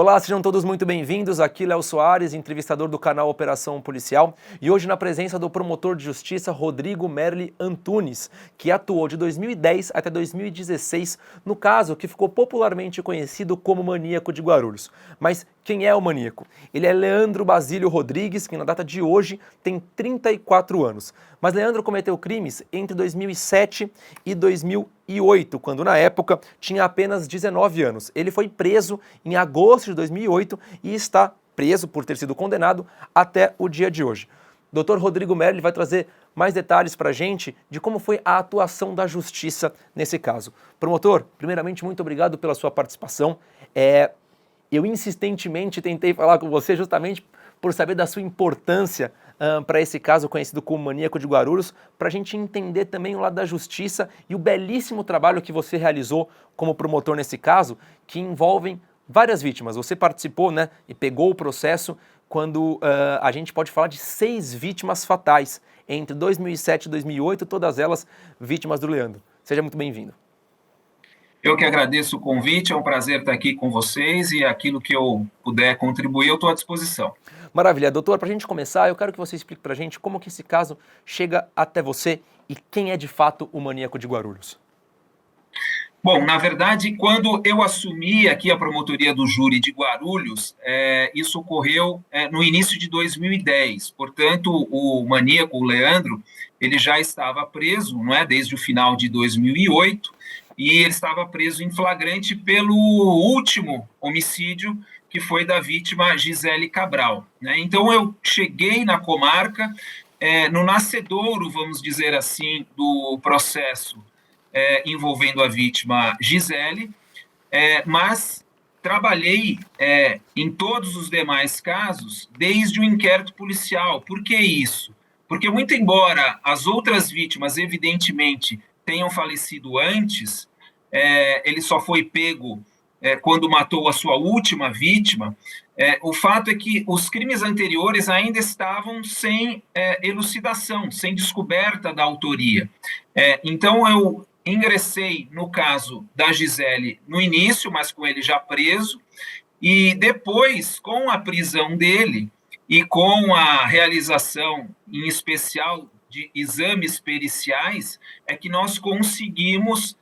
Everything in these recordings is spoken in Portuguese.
Olá, sejam todos muito bem-vindos. Aqui Léo Soares, entrevistador do canal Operação Policial, e hoje na presença do promotor de justiça Rodrigo Merli Antunes, que atuou de 2010 até 2016 no caso que ficou popularmente conhecido como Maníaco de Guarulhos. Mas quem é o maníaco? Ele é Leandro Basílio Rodrigues, que na data de hoje tem 34 anos. Mas Leandro cometeu crimes entre 2007 e 2008, quando na época tinha apenas 19 anos. Ele foi preso em agosto de 2008 e está preso por ter sido condenado até o dia de hoje. Dr. Rodrigo Merli vai trazer mais detalhes para a gente de como foi a atuação da justiça nesse caso. Promotor, primeiramente, muito obrigado pela sua participação. Eu insistentemente tentei falar com você justamente por saber da sua importância para esse caso conhecido como Maníaco de Guarulhos, para a gente entender também o lado da justiça e o belíssimo trabalho que você realizou como promotor nesse caso, que envolvem várias vítimas. Você participou, né, e pegou o processo quando a gente pode falar de 6 vítimas fatais entre 2007 e 2008, todas elas vítimas do Leandro. Seja muito bem-vindo. Eu que agradeço o convite, é um prazer estar aqui com vocês e aquilo que eu puder contribuir, eu estou à disposição. Maravilha. Doutor, para a gente começar, eu quero que você explique para a gente como que esse caso chega até você e quem é de fato o Maníaco de Guarulhos. Bom, na verdade, quando eu assumi aqui a promotoria do júri de Guarulhos, isso ocorreu no início de 2010. Portanto, o maníaco, o Leandro, ele já estava preso, não é, desde o final de 2008, e ele estava preso em flagrante pelo último homicídio, que foi da vítima Gisele Cabral, né? Então, eu cheguei na comarca, no nascedouro, vamos dizer assim, do processo envolvendo a vítima Gisele, mas trabalhei em todos os demais casos desde o inquérito policial. Por que isso? Porque, muito embora as outras vítimas, evidentemente, tenham falecido antes, ele só foi pego quando matou a sua última vítima. O fato é que os crimes anteriores ainda estavam sem elucidação, sem descoberta da autoria. Então, eu ingressei no caso da Gisele no início, mas com ele já preso, e depois, com a prisão dele e com a realização, em especial, de exames periciais, é que nós conseguimos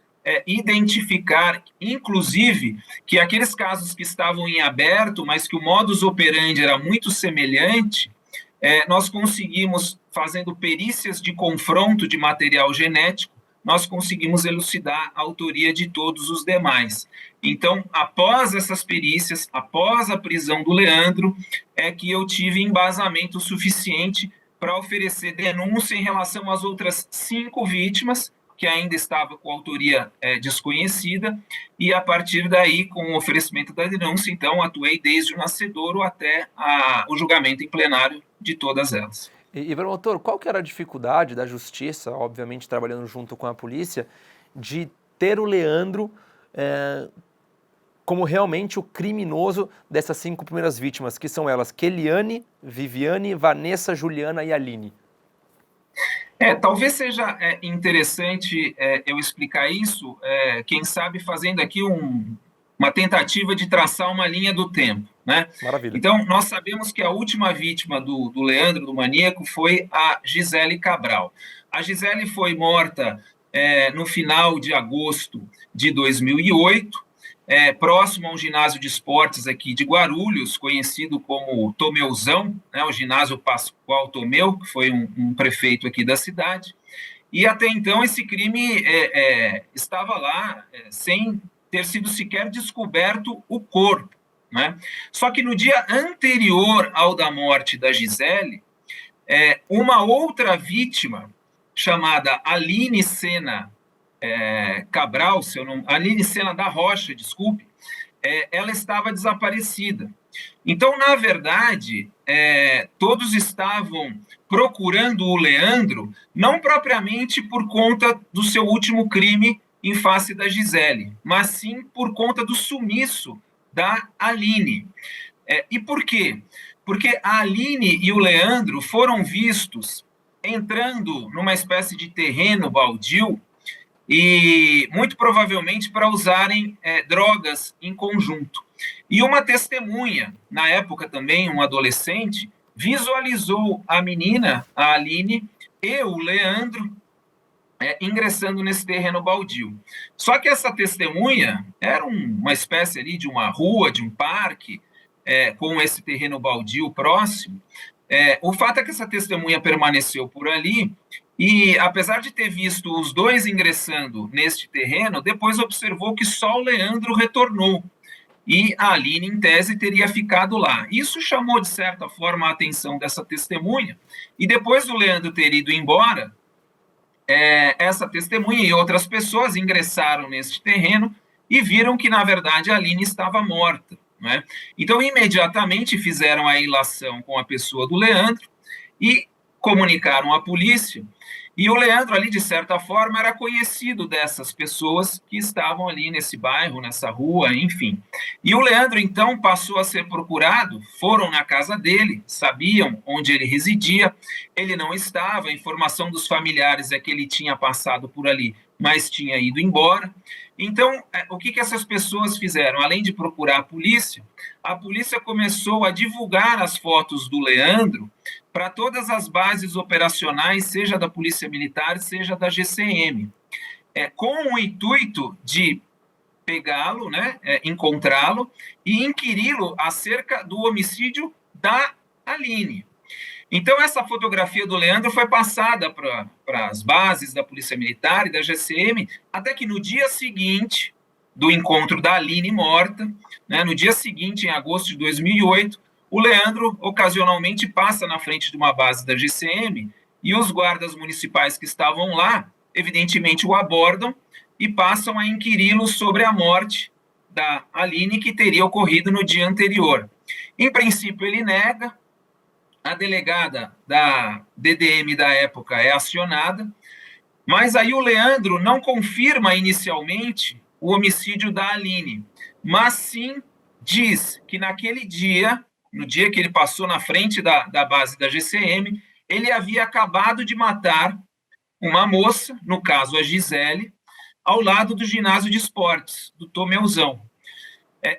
identificar, inclusive, que aqueles casos que estavam em aberto, mas que o modus operandi era muito semelhante, nós conseguimos, fazendo perícias de confronto de material genético, nós conseguimos elucidar a autoria de todos os demais. Então, após essas perícias, após a prisão do Leandro, é que eu tive embasamento suficiente para oferecer denúncia em relação às outras 5 vítimas, que ainda estavam com autoria desconhecida, e a partir daí, com o oferecimento da denúncia, então, atuei desde o nascedouro até o julgamento em plenário de todas elas. E promotor, qual que era a dificuldade da justiça, obviamente trabalhando junto com a polícia, de ter o Leandro como realmente o criminoso dessas 5 primeiras vítimas, que são elas Keliane, Viviane, Vanessa, Juliana e Aline? Talvez seja interessante eu explicar isso, quem sabe fazendo aqui uma tentativa de traçar uma linha do tempo, né? Maravilha. Então, nós sabemos que a última vítima do Leandro, do maníaco, foi a Gisele Cabral. A Gisele foi morta no final de agosto de 2008, próximo a um ginásio de esportes aqui de Guarulhos, conhecido como Tomeuzão, né, o ginásio Pascoal Tomeu, que foi um prefeito aqui da cidade. E até então esse crime estava lá sem ter sido sequer descoberto o corpo, né? Só que no dia anterior ao da morte da Gisele, uma outra vítima, chamada Aline Sena Cabral, Aline Sena da Rocha, desculpe, ela estava desaparecida. Então, na verdade, todos estavam procurando o Leandro, não propriamente por conta do seu último crime em face da Gisele, mas sim por conta do sumiço da Aline. E por quê? Porque a Aline e o Leandro foram vistos entrando numa espécie de terreno baldio, e muito provavelmente para usarem drogas em conjunto. E uma testemunha, na época também um adolescente, visualizou a menina, a Aline, e o Leandro ingressando nesse terreno baldio. Só que essa testemunha era uma espécie ali de uma rua, de um parque, com esse terreno baldio próximo. O fato é que essa testemunha permaneceu por ali e, apesar de ter visto os dois ingressando neste terreno, depois observou que só o Leandro retornou e a Aline, em tese, teria ficado lá. Isso chamou, de certa forma, a atenção dessa testemunha, e depois do Leandro ter ido embora, essa testemunha e outras pessoas ingressaram neste terreno e viram que, na verdade, a Aline estava morta. Né? Então, imediatamente fizeram a ilação com a pessoa do Leandro e comunicaram à polícia. E o Leandro ali, de certa forma, era conhecido dessas pessoas que estavam ali nesse bairro, nessa rua, enfim. E o Leandro, então, passou a ser procurado, foram na casa dele, sabiam onde ele residia, ele não estava, a informação dos familiares é que ele tinha passado por ali, mas tinha ido embora. Então, o que essas pessoas fizeram? Além de procurar a polícia começou a divulgar as fotos do Leandro para todas as bases operacionais, seja da Polícia Militar, seja da GCM, com o intuito de pegá-lo, né, encontrá-lo e inquiri-lo acerca do homicídio da Aline. Então, essa fotografia do Leandro foi passada para as bases da Polícia Militar e da GCM, até que no dia seguinte do encontro da Aline morta, né, no dia seguinte, em agosto de 2008, o Leandro ocasionalmente passa na frente de uma base da GCM e os guardas municipais que estavam lá, evidentemente, o abordam e passam a inquiri-lo sobre a morte da Aline, que teria ocorrido no dia anterior. Em princípio, ele nega, a delegada da DDM da época é acionada, mas aí o Leandro não confirma inicialmente o homicídio da Aline, mas sim diz que naquele dia, no dia que ele passou na frente da base da GCM, ele havia acabado de matar uma moça, no caso a Gisele, ao lado do ginásio de esportes, do Tomeuzão.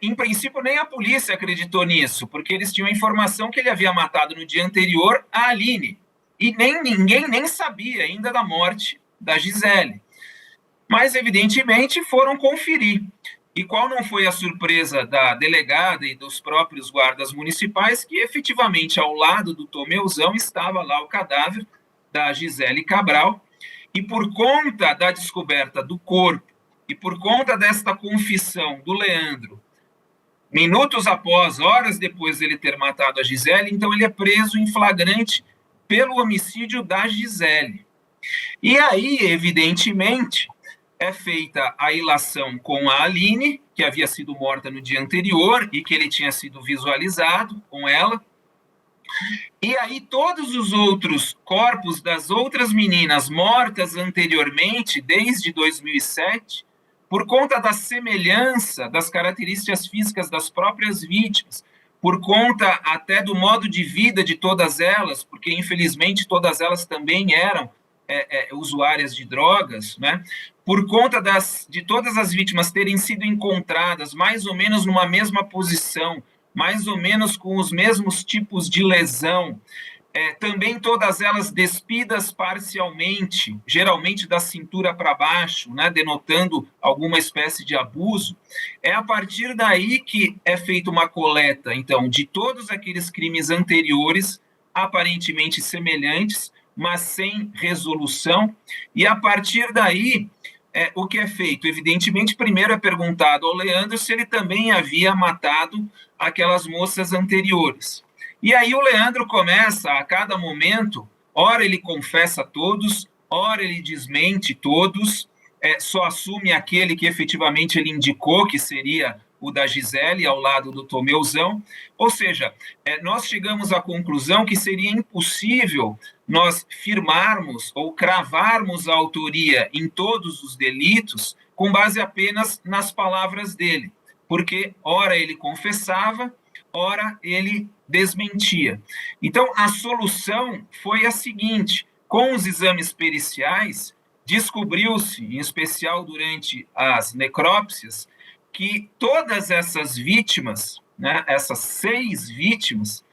Em princípio, nem a polícia acreditou nisso, porque eles tinham a informação que ele havia matado no dia anterior a Aline, e ninguém nem sabia ainda da morte da Gisele. Mas, evidentemente, foram conferir. E qual não foi a surpresa da delegada e dos próprios guardas municipais, que efetivamente ao lado do Tomeuzão estava lá o cadáver da Gisele Cabral, e por conta da descoberta do corpo e por conta desta confissão do Leandro, minutos após, horas depois dele ter matado a Gisele, então ele é preso em flagrante pelo homicídio da Gisele. E aí, evidentemente, é feita a ilação com a Aline, que havia sido morta no dia anterior e que ele tinha sido visualizado com ela. E aí todos os outros corpos das outras meninas mortas anteriormente, desde 2007, por conta da semelhança das características físicas das próprias vítimas, por conta até do modo de vida de todas elas, porque infelizmente todas elas também eram usuárias de drogas, né? Por conta de todas as vítimas terem sido encontradas mais ou menos numa mesma posição, mais ou menos com os mesmos tipos de lesão, também todas elas despidas parcialmente, geralmente da cintura para baixo, né, denotando alguma espécie de abuso, é a partir daí que é feita uma coleta, então, de todos aqueles crimes anteriores, aparentemente semelhantes, mas sem resolução, e a partir daí, o que é feito? Evidentemente, primeiro é perguntado ao Leandro se ele também havia matado aquelas moças anteriores. E aí o Leandro começa, a cada momento, ora ele confessa todos, ora ele desmente todos, só assume aquele que efetivamente ele indicou, que seria o da Gisele, ao lado do Tomeuzão. Ou seja, nós chegamos à conclusão que seria impossível nós firmarmos ou cravarmos a autoria em todos os delitos com base apenas nas palavras dele, porque ora ele confessava, ora ele desmentia. Então, a solução foi a seguinte: com os exames periciais, descobriu-se, em especial durante as necrópsias, que todas essas vítimas, né, essas 6 vítimas,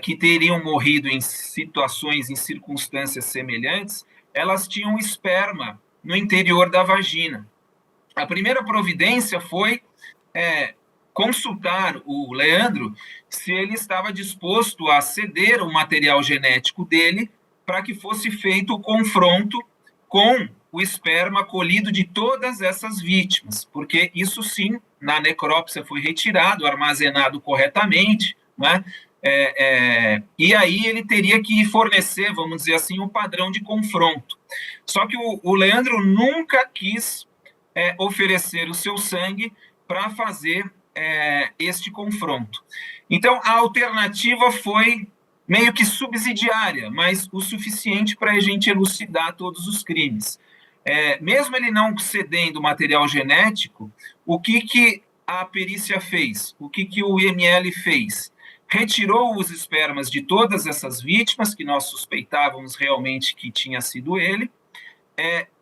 que teriam morrido em situações, em circunstâncias semelhantes, elas tinham esperma no interior da vagina. A primeira providência foi consultar o Leandro se ele estava disposto a ceder o material genético dele para que fosse feito o confronto com o esperma colhido de todas essas vítimas, porque isso sim, na necrópsia foi retirado, armazenado corretamente, né? E aí ele teria que fornecer, vamos dizer assim, um padrão de confronto. Só que o Leandro nunca quis oferecer o seu sangue para fazer este confronto. Então, a alternativa foi meio que subsidiária, mas o suficiente para a gente elucidar todos os crimes. Mesmo ele não cedendo material genético, o que a perícia fez? O que o IML fez? Retirou os espermas de todas essas vítimas, que nós suspeitávamos realmente que tinha sido ele,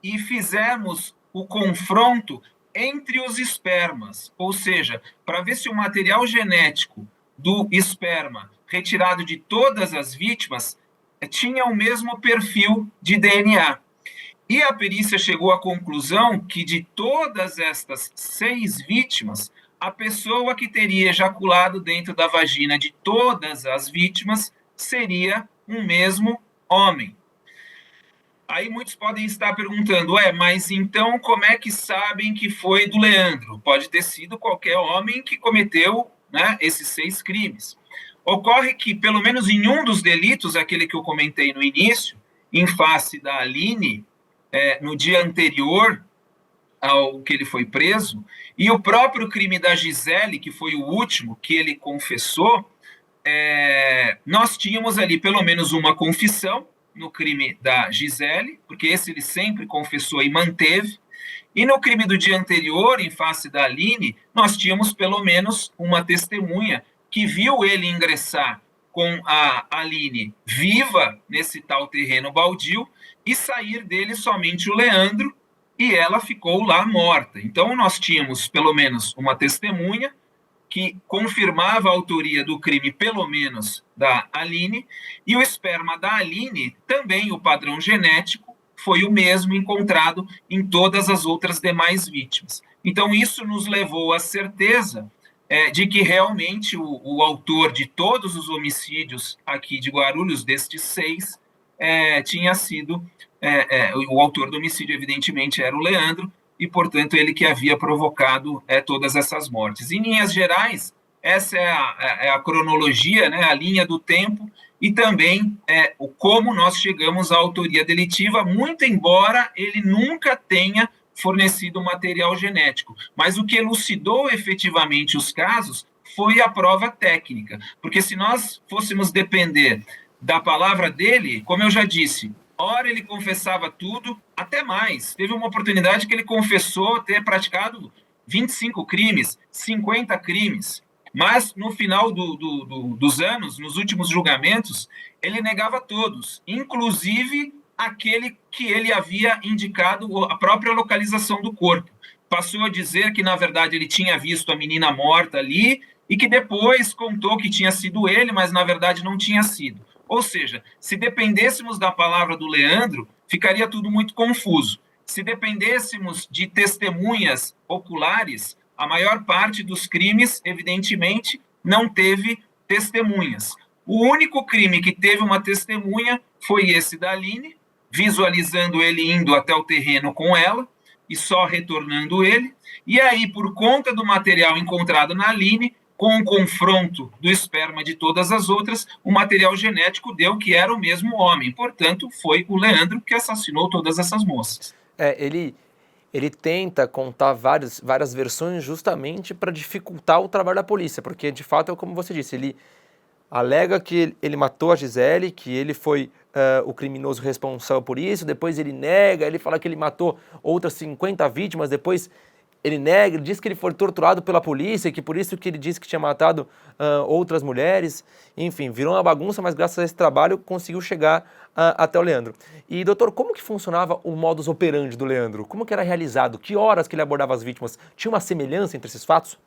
e fizemos o confronto entre os espermas, ou seja, para ver se o material genético do esperma retirado de todas as vítimas tinha o mesmo perfil de DNA. E a perícia chegou à conclusão que de todas estas 6 vítimas, a pessoa que teria ejaculado dentro da vagina de todas as vítimas seria um mesmo homem. Aí muitos podem estar perguntando, mas então como é que sabem que foi do Leandro? Pode ter sido qualquer homem que cometeu, né, esses 6 crimes. Ocorre que, pelo menos em um dos delitos, aquele que eu comentei no início, em face da Aline, no dia anterior ao que ele foi preso, e o próprio crime da Gisele, que foi o último que ele confessou, nós tínhamos ali pelo menos uma confissão no crime da Gisele, porque esse ele sempre confessou e manteve, e no crime do dia anterior, em face da Aline, nós tínhamos pelo menos uma testemunha que viu ele ingressar com a Aline viva nesse tal terreno baldio e sair dele somente o Leandro, e ela ficou lá morta. Então nós tínhamos pelo menos uma testemunha que confirmava a autoria do crime, pelo menos da Aline, e o esperma da Aline, também o padrão genético, foi o mesmo encontrado em todas as outras demais vítimas. Então isso nos levou à certeza de que realmente o autor de todos os homicídios aqui de Guarulhos, destes 6, tinha sido, o autor do homicídio, evidentemente, era o Leandro, e, portanto, ele que havia provocado todas essas mortes. Em linhas gerais, essa é a cronologia, né, a linha do tempo, e também como nós chegamos à autoria delitiva, muito embora ele nunca tenha fornecido material genético. Mas o que elucidou efetivamente os casos foi a prova técnica, porque se nós fôssemos depender da palavra dele, como eu já disse, ora ele confessava tudo, até mais. Teve uma oportunidade que ele confessou ter praticado 25 crimes, 50 crimes, mas no final dos anos, nos últimos julgamentos, ele negava todos, inclusive aquele que ele havia indicado a própria localização do corpo. Passou a dizer que, na verdade, ele tinha visto a menina morta ali e que depois contou que tinha sido ele, mas, na verdade, não tinha sido. Ou seja, se dependêssemos da palavra do Leandro, ficaria tudo muito confuso. Se dependêssemos de testemunhas oculares, a maior parte dos crimes, evidentemente, não teve testemunhas. O único crime que teve uma testemunha foi esse da Aline, visualizando ele indo até o terreno com ela e só retornando ele. E aí, por conta do material encontrado na Aline, com o confronto do esperma de todas as outras, o material genético deu que era o mesmo homem. Portanto, foi o Leandro que assassinou todas essas moças. Ele tenta contar várias versões justamente para dificultar o trabalho da polícia, porque, de fato, é como você disse, ele alega que ele matou a Gisele, que ele foi o criminoso responsável por isso, depois ele nega, ele fala que ele matou outras 50 vítimas, depois Ele nega, ele diz que ele foi torturado pela polícia, que por isso que ele disse que tinha matado outras mulheres. Enfim, virou uma bagunça, mas graças a esse trabalho conseguiu chegar até o Leandro. E, doutor, como que funcionava o modus operandi do Leandro? Como que era realizado? Que horas que ele abordava as vítimas? Tinha uma semelhança entre esses fatos?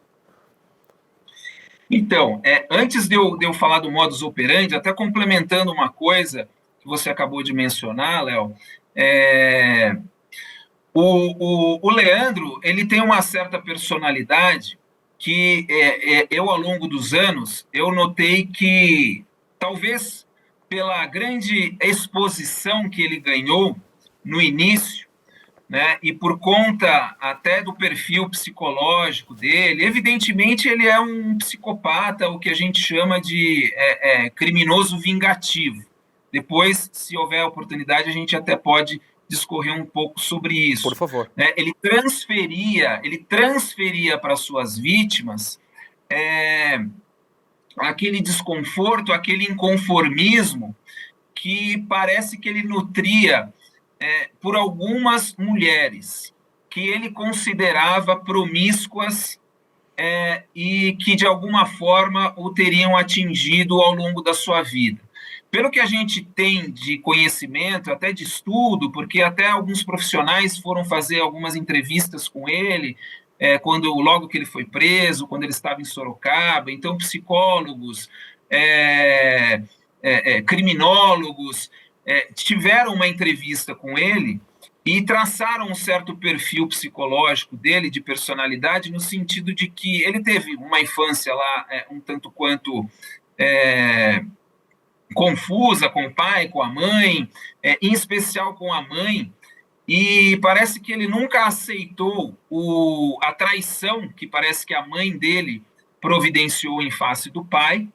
Então, antes de eu falar do modus operandi, até complementando uma coisa que você acabou de mencionar, Léo, o Leandro, ele tem uma certa personalidade que eu, ao longo dos anos, eu notei que, talvez pela grande exposição que ele ganhou no início, né, e por conta até do perfil psicológico dele, evidentemente ele é um psicopata, o que a gente chama de criminoso vingativo. Depois, se houver oportunidade, a gente até pode discorrer um pouco sobre isso. Por favor. Né? Ele transferia para suas vítimas aquele desconforto, aquele inconformismo que parece que ele nutria por algumas mulheres que ele considerava promíscuas e que, de alguma forma, o teriam atingido ao longo da sua vida. Pelo que a gente tem de conhecimento, até de estudo, porque até alguns profissionais foram fazer algumas entrevistas com ele, logo que ele foi preso, quando ele estava em Sorocaba, então psicólogos, criminólogos, tiveram uma entrevista com ele e traçaram um certo perfil psicológico dele, de personalidade, no sentido de que ele teve uma infância lá um tanto quanto confusa com o pai, com a mãe, em especial com a mãe, e parece que ele nunca aceitou a traição que parece que a mãe dele providenciou em face do pai,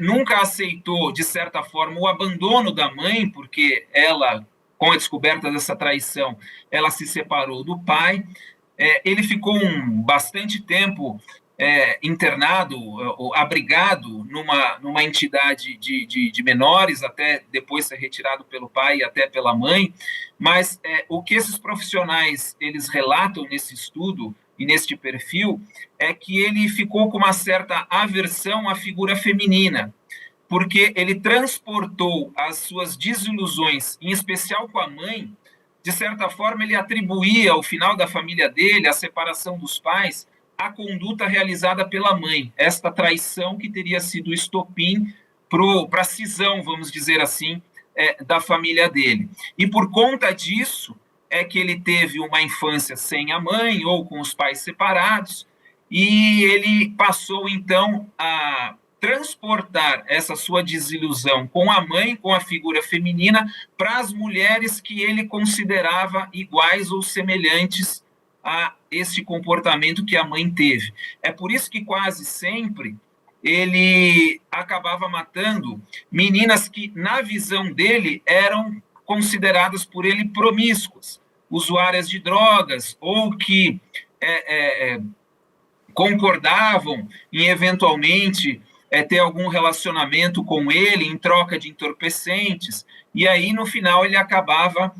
nunca aceitou, de certa forma, o abandono da mãe, porque ela, com a descoberta dessa traição, ela se separou do pai. Ele ficou bastante tempo internado, abrigado numa entidade de menores, até depois ser retirado pelo pai e até pela mãe. Mas o que esses profissionais eles relatam nesse estudo e neste perfil é que ele ficou com uma certa aversão à figura feminina, porque ele transportou as suas desilusões, em especial com a mãe. De certa forma, ele atribuía ao final da família dele, a separação dos pais, a conduta realizada pela mãe, esta traição que teria sido o estopim para a cisão, vamos dizer assim, da família dele. E por conta disso é que ele teve uma infância sem a mãe ou com os pais separados, e ele passou, então, a transportar essa sua desilusão com a mãe, com a figura feminina, para as mulheres que ele considerava iguais ou semelhantes a esse comportamento que a mãe teve. É por isso que quase sempre ele acabava matando meninas que, na visão dele, eram consideradas por ele promíscuas, usuárias de drogas, ou que concordavam em, eventualmente, ter algum relacionamento com ele em troca de entorpecentes, e aí, no final, ele acabava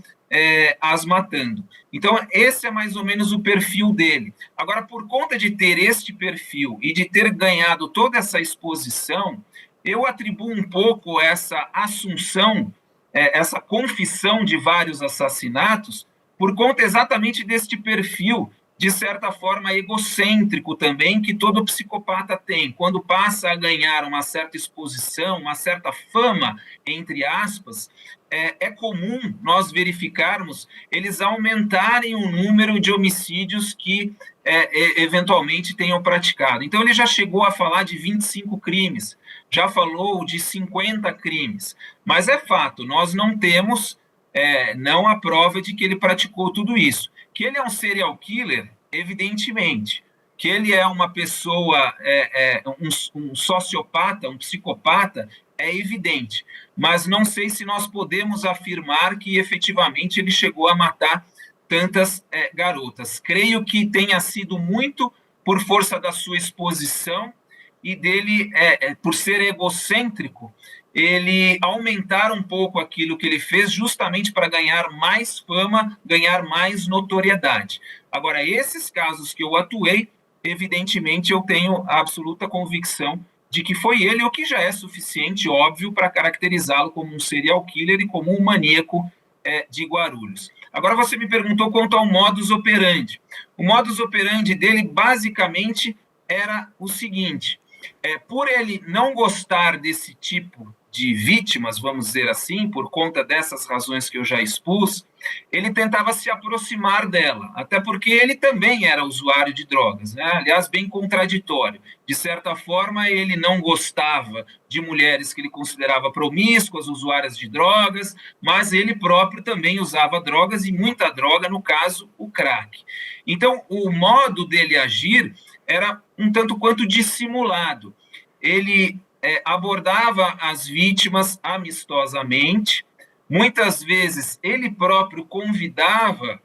as matando. Então, esse é mais ou menos o perfil dele. Agora, por conta de ter este perfil e de ter ganhado toda essa exposição, eu atribuo um pouco essa assunção, essa confissão de vários assassinatos, por conta exatamente deste perfil, de certa forma, egocêntrico também, que todo psicopata tem. Quando passa a ganhar uma certa exposição, uma certa fama, entre aspas, é comum nós verificarmos eles aumentarem o número de homicídios que eventualmente tenham praticado. Então, ele já chegou a falar de 25 crimes, já falou de 50 crimes, mas é fato, nós não temos não a prova de que ele praticou tudo isso. Que ele é um serial killer, evidentemente. Que ele é uma pessoa, um sociopata, um psicopata, é evidente. Mas não sei se nós podemos afirmar que efetivamente ele chegou a matar tantas garotas. Creio que tenha sido muito por força da sua exposição e dele, por ser egocêntrico, ele aumentar um pouco aquilo que ele fez, justamente para ganhar mais fama, ganhar mais notoriedade. Agora, esses casos que eu atuei, evidentemente eu tenho a absoluta convicção de que foi ele, o que já é suficiente, óbvio, para caracterizá-lo como um serial killer e como um maníaco de Guarulhos. Agora você me perguntou quanto ao modus operandi. O modus operandi dele, basicamente, era o seguinte: por ele não gostar desse tipo de vítimas, vamos dizer assim, por conta dessas razões que eu já expus, ele tentava se aproximar dela, até porque ele também era usuário de drogas, né? Aliás, bem contraditório. De certa forma, ele não gostava de mulheres que ele considerava promíscuas, usuárias de drogas, mas ele próprio também usava drogas, e muita droga, no caso, o crack. Então, o modo dele agir era um tanto quanto dissimulado. Ele abordava as vítimas amistosamente, muitas vezes ele próprio convidava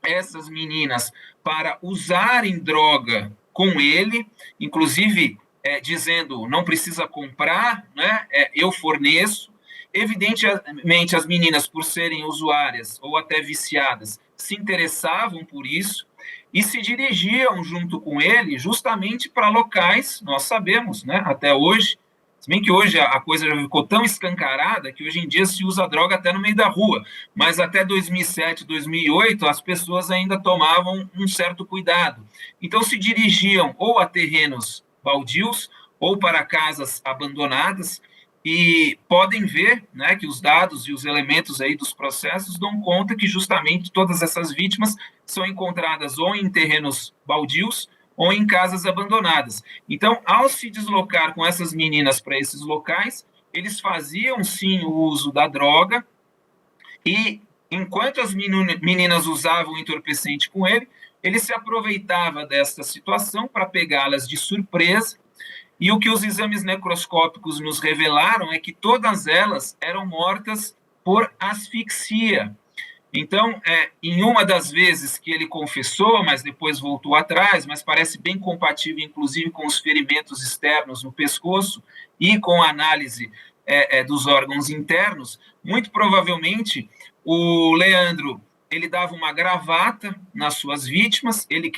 essas meninas para usarem droga com ele, inclusive dizendo, não precisa comprar, né? Eu forneço. Evidentemente, as meninas, por serem usuárias ou até viciadas, se interessavam por isso e se dirigiam junto com ele justamente para locais, nós sabemos, né, até hoje, se bem que hoje a coisa já ficou tão escancarada que hoje em dia se usa droga até no meio da rua, mas até 2007, 2008, as pessoas ainda tomavam um certo cuidado. Então se dirigiam ou a terrenos baldios ou para casas abandonadas, e podem ver, né, que os dados e os elementos aí dos processos dão conta que justamente todas essas vítimas são encontradas ou em terrenos baldios ou em casas abandonadas. Então, ao se deslocar com essas meninas para esses locais, eles faziam sim o uso da droga, e enquanto as meninas usavam o entorpecente com ele, ele se aproveitava desta situação para pegá-las de surpresa. E o que os exames necroscópicos nos revelaram é que todas elas eram mortas por asfixia. Então, em uma das vezes que ele confessou, mas depois voltou atrás, mas parece bem compatível, inclusive, com os ferimentos externos no pescoço e com a análise dos órgãos internos, muito provavelmente o Leandro, ele dava uma gravata nas suas vítimas, ele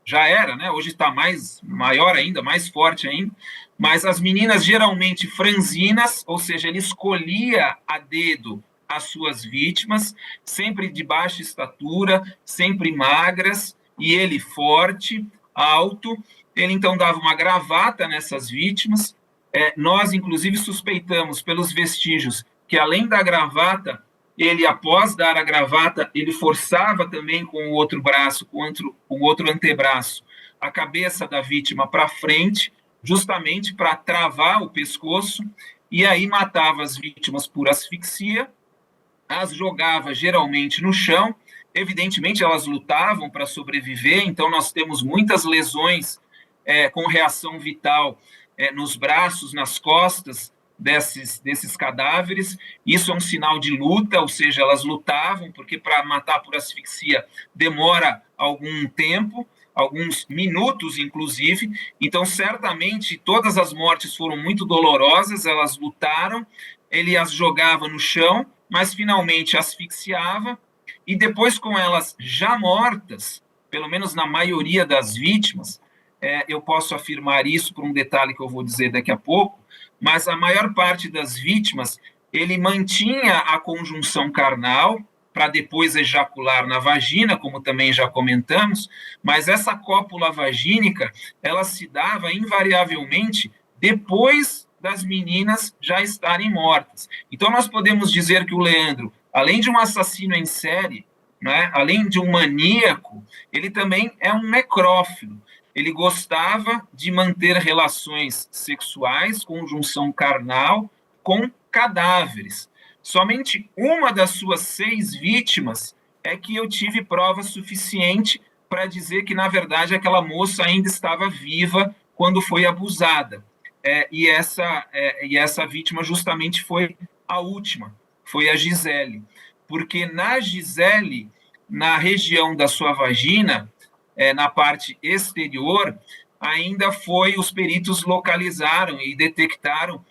já era, né? Hoje está maior ainda, mais forte ainda, mas as meninas geralmente franzinas, ou seja, ele escolhia a dedo as suas vítimas, sempre de baixa estatura, sempre magras, e ele forte, alto. Ele então dava uma gravata nessas vítimas. Nós, inclusive, suspeitamos pelos vestígios que, além da gravata, ele, após dar a gravata, ele forçava também com o outro braço, com o outro antebraço, a cabeça da vítima para frente, justamente para travar o pescoço, e aí matava as vítimas por asfixia, as jogava geralmente no chão. Evidentemente, elas lutavam para sobreviver, então nós temos muitas lesões com reação vital nos braços, nas costas desses cadáveres. Isso é um sinal de luta, ou seja, elas lutavam, porque para matar por asfixia demora algum tempo, alguns minutos, inclusive. Então, certamente, todas as mortes foram muito dolorosas, elas lutaram, ele as jogava no chão, mas finalmente asfixiava, e depois, com elas já mortas, pelo menos na maioria das vítimas, eu posso afirmar isso por um detalhe que eu vou dizer daqui a pouco, mas a maior parte das vítimas, ele mantinha a conjunção carnal para depois ejacular na vagina, como também já comentamos, mas essa cópula vagínica, ela se dava invariavelmente depois das meninas já estarem mortas. Então, nós podemos dizer que o Leandro, além de um assassino em série, né, além de um maníaco, ele também é um necrófilo. Ele gostava de manter relações sexuais, conjunção carnal, com cadáveres. Somente uma das suas 6 vítimas é que eu tive prova suficiente para dizer que, na verdade, aquela moça ainda estava viva quando foi abusada. E essa vítima justamente foi a última, foi a Gisele. Porque na Gisele, na região da sua vagina, na parte exterior, ainda os peritos localizaram e detectaram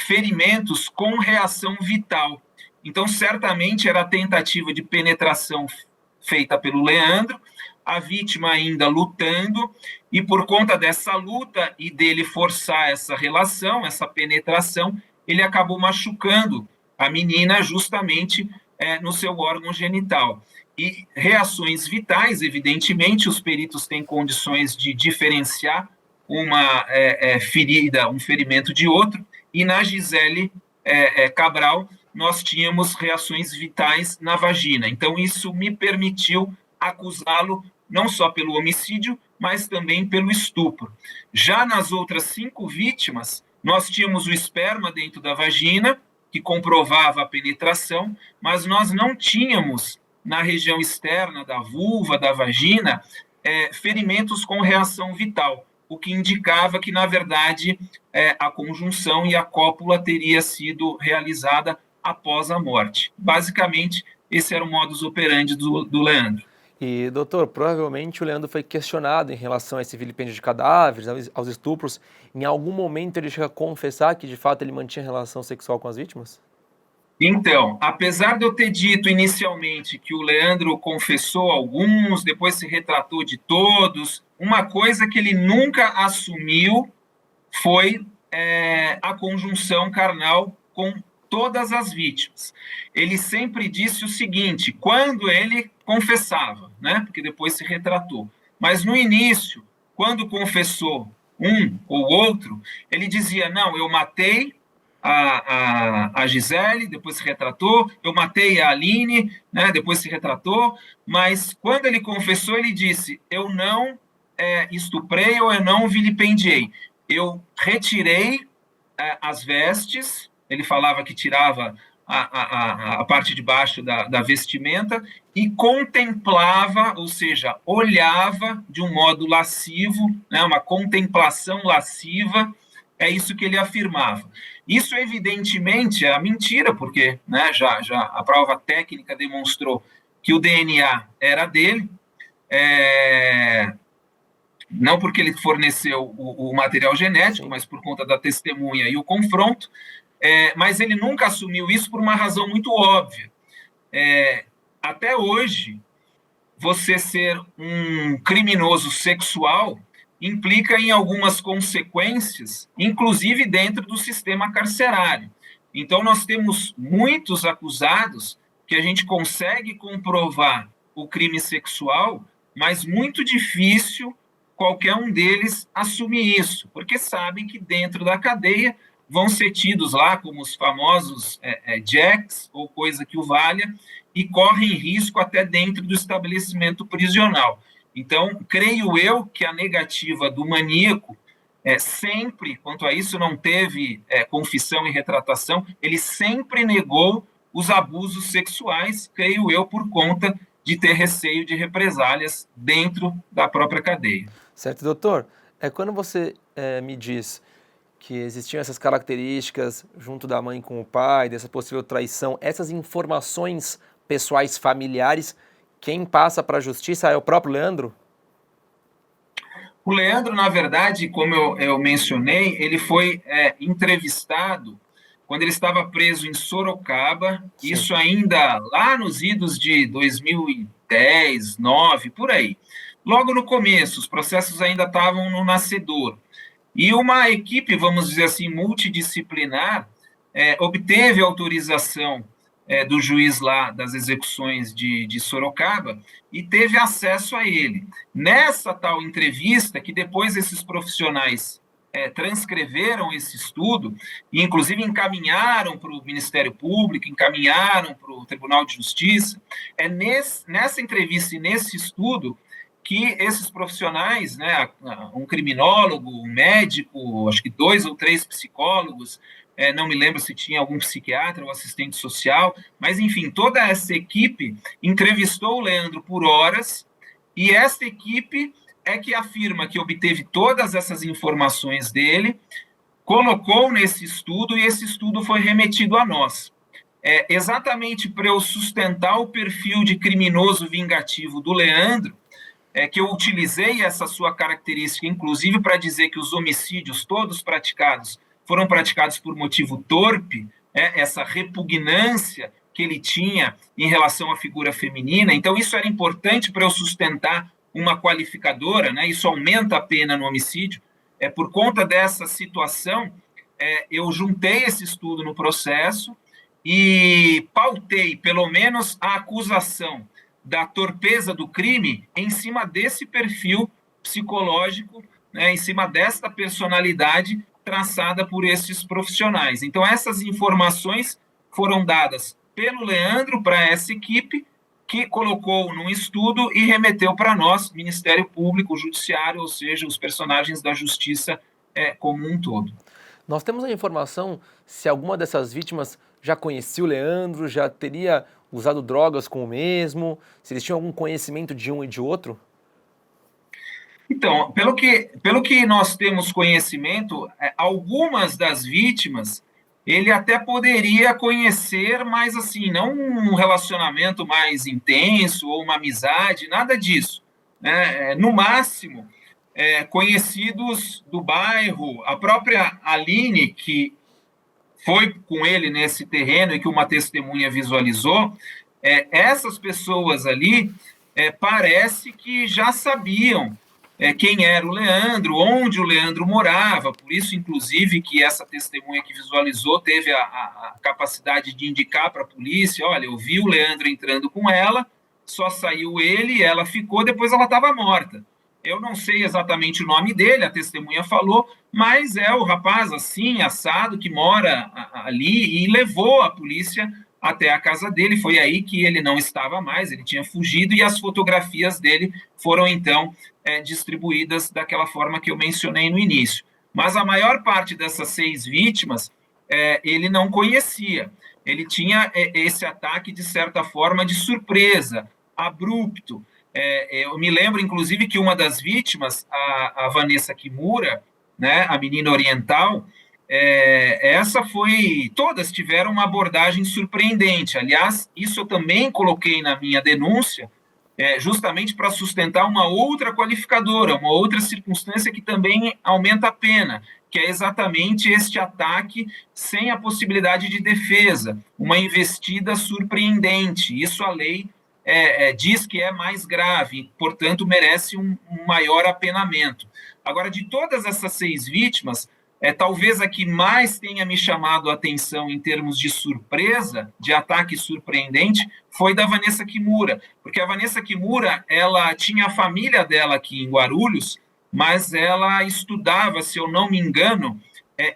ferimentos com reação vital. Então, certamente era a tentativa de penetração feita pelo Leandro, a vítima ainda lutando, e por conta dessa luta e dele forçar essa relação, essa penetração, ele acabou machucando a menina justamente no seu órgão genital. E reações vitais, evidentemente, os peritos têm condições de diferenciar uma ferida, um ferimento de outro, e na Gisele Cabral nós tínhamos reações vitais na vagina. Então, isso me permitiu acusá-lo não só pelo homicídio, mas também pelo estupro. Já nas outras 5 vítimas, nós tínhamos o esperma dentro da vagina, que comprovava a penetração, mas nós não tínhamos, na região externa da vulva, da vagina, ferimentos com reação vital, o que indicava que, na verdade, a conjunção e a cópula teria sido realizada após a morte. Basicamente, esse era o modus operandi do Leandro. E, doutor, provavelmente o Leandro foi questionado em relação a esse vilipêndio de cadáveres, aos estupros. Em algum momento ele chega a confessar que, de fato, ele mantinha relação sexual com as vítimas? Então, apesar de eu ter dito inicialmente que o Leandro confessou alguns, depois se retratou de todos, uma coisa que ele nunca assumiu foi a conjunção carnal com todas as vítimas. Ele sempre disse o seguinte, quando ele confessava, né, porque depois se retratou, mas no início, quando confessou um ou outro, ele dizia, não, eu matei a Gisele, depois se retratou, eu matei a Aline, né, depois se retratou, mas quando ele confessou, ele disse, eu não estuprei ou eu não vilipendiei, eu retirei as vestes, ele falava que tirava a parte de baixo da vestimenta e contemplava, ou seja, olhava de um modo lascivo, né, uma contemplação lasciva, é isso que ele afirmava. Isso, evidentemente, é a mentira, porque né, já a prova técnica demonstrou que o DNA era dele, não porque ele forneceu o material genético, mas por conta da testemunha e o confronto, mas ele nunca assumiu isso por uma razão muito óbvia. Até hoje, você ser um criminoso sexual implica em algumas consequências, inclusive dentro do sistema carcerário. Então, nós temos muitos acusados que a gente consegue comprovar o crime sexual, mas muito difícil qualquer um deles assumir isso, porque sabem que dentro da cadeia vão ser tidos lá como os famosos jacks ou coisa que o valha e correm risco até dentro do estabelecimento prisional. Então, creio eu que a negativa do maníaco sempre, quanto a isso, não teve confissão e retratação, ele sempre negou os abusos sexuais, creio eu, por conta de ter receio de represálias dentro da própria cadeia. Certo, doutor. Quando você me diz que existiam essas características junto da mãe com o pai, dessa possível traição, essas informações pessoais familiares, quem passa para a justiça é o próprio Leandro? O Leandro, na verdade, como eu mencionei, ele foi entrevistado quando ele estava preso em Sorocaba, sim, isso ainda lá nos idos de 2010, 2009, por aí. Logo no começo, os processos ainda estavam no nascedor. E uma equipe, vamos dizer assim, multidisciplinar, obteve autorização do juiz lá das execuções de Sorocaba e teve acesso a ele. Nessa tal entrevista, que depois esses profissionais transcreveram esse estudo e, inclusive, encaminharam para o Ministério Público, encaminharam para o Tribunal de Justiça, nessa entrevista e nesse estudo que esses profissionais, né, um criminólogo, um médico, acho que 2 ou 3 psicólogos, não me lembro se tinha algum psiquiatra ou assistente social, mas, enfim, toda essa equipe entrevistou o Leandro por horas, e esta equipe é que afirma que obteve todas essas informações dele, colocou nesse estudo, e esse estudo foi remetido a nós. Exatamente para eu sustentar o perfil de criminoso vingativo do Leandro, que eu utilizei essa sua característica, inclusive para dizer que os homicídios todos praticados foram praticados por motivo torpe, essa repugnância que ele tinha em relação à figura feminina. Então, isso era importante para eu sustentar uma qualificadora, né? Isso aumenta a pena no homicídio. Por conta dessa situação, eu juntei esse estudo no processo e pautei, pelo menos, a acusação da torpeza do crime em cima desse perfil psicológico, né, em cima desta personalidade traçada por esses profissionais. Então, essas informações foram dadas pelo Leandro para essa equipe, que colocou num estudo e remeteu para nós, Ministério Público, Judiciário, ou seja, os personagens da justiça como um todo. Nós temos a informação se alguma dessas vítimas já conhecia o Leandro, já teria usado drogas com o mesmo, se eles tinham algum conhecimento de um e de outro? Então, pelo que nós temos conhecimento, algumas das vítimas ele até poderia conhecer, mas assim, não um relacionamento mais intenso ou uma amizade, nada disso, né? No máximo, conhecidos do bairro, a própria Aline, que foi com ele nesse terreno e que uma testemunha visualizou, essas pessoas ali parece que já sabiam quem era o Leandro, onde o Leandro morava, por isso, inclusive, que essa testemunha que visualizou teve a capacidade de indicar para a polícia, olha, eu vi o Leandro entrando com ela, só saiu ele, ela ficou, depois ela estava morta. Eu não sei exatamente o nome dele, a testemunha falou, mas é o rapaz assim, assado, que mora ali, e levou a polícia até a casa dele. Foi aí que ele não estava mais, ele tinha fugido, e as fotografias dele foram, então, distribuídas daquela forma que eu mencionei no início. Mas a maior parte dessas 6 vítimas, ele não conhecia. Ele tinha esse ataque, de certa forma, de surpresa, abrupto. Eu me lembro, inclusive, que uma das vítimas, a Vanessa Kimura, né, a menina oriental, essa foi... Todas tiveram uma abordagem surpreendente. Aliás, isso eu também coloquei na minha denúncia, justamente para sustentar uma outra qualificadora, uma outra circunstância que também aumenta a pena, que é exatamente este ataque sem a possibilidade de defesa, uma investida surpreendente. Isso a lei diz que é mais grave, portanto, merece um maior apenamento. Agora, de todas essas 6 vítimas, talvez a que mais tenha me chamado a atenção em termos de surpresa, de ataque surpreendente, foi da Vanessa Kimura, porque a Vanessa Kimura, ela tinha a família dela aqui em Guarulhos, mas ela estudava, se eu não me engano,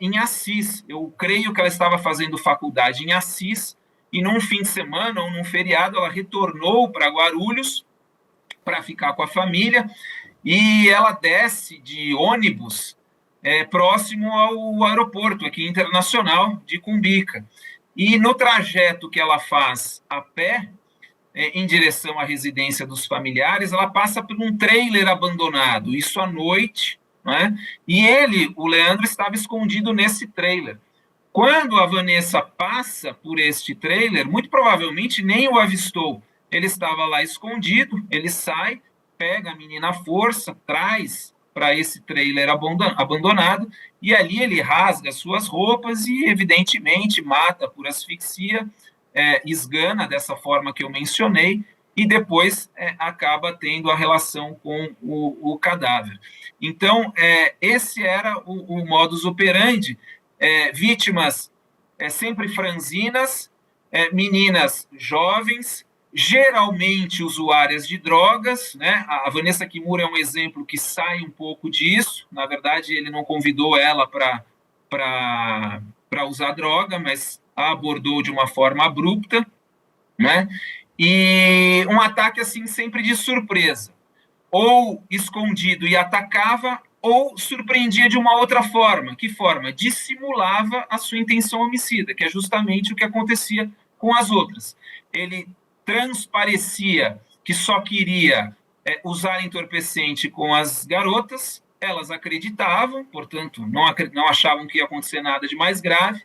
em Assis. Eu creio que ela estava fazendo faculdade em Assis, e num fim de semana ou num feriado ela retornou para Guarulhos para ficar com a família, e ela desce de ônibus próximo ao aeroporto aqui internacional de Cumbica. E no trajeto que ela faz a pé, em direção à residência dos familiares, ela passa por um trailer abandonado, isso à noite, né? E o Leandro, estava escondido nesse trailer. Quando a Vanessa passa por este trailer, muito provavelmente nem o avistou. Ele estava lá escondido, ele sai, pega a menina à força, traz para esse trailer abandonado, e ali ele rasga suas roupas e, evidentemente, mata por asfixia, esgana dessa forma que eu mencionei, e depois acaba tendo a relação com o cadáver. Então, esse era o modus operandi. Vítimas sempre franzinas, meninas jovens, geralmente usuárias de drogas, né? A Vanessa Kimura é um exemplo que sai um pouco disso. Na verdade, ele não convidou ela para usar droga, mas a abordou de uma forma abrupta, né? E um ataque assim sempre de surpresa, ou escondido e atacava, ou surpreendia de uma outra forma. Que forma? Dissimulava a sua intenção homicida, que é justamente o que acontecia com as outras. Ele transparecia que só queria usar entorpecente com as garotas, elas acreditavam, portanto, não achavam que ia acontecer nada de mais grave,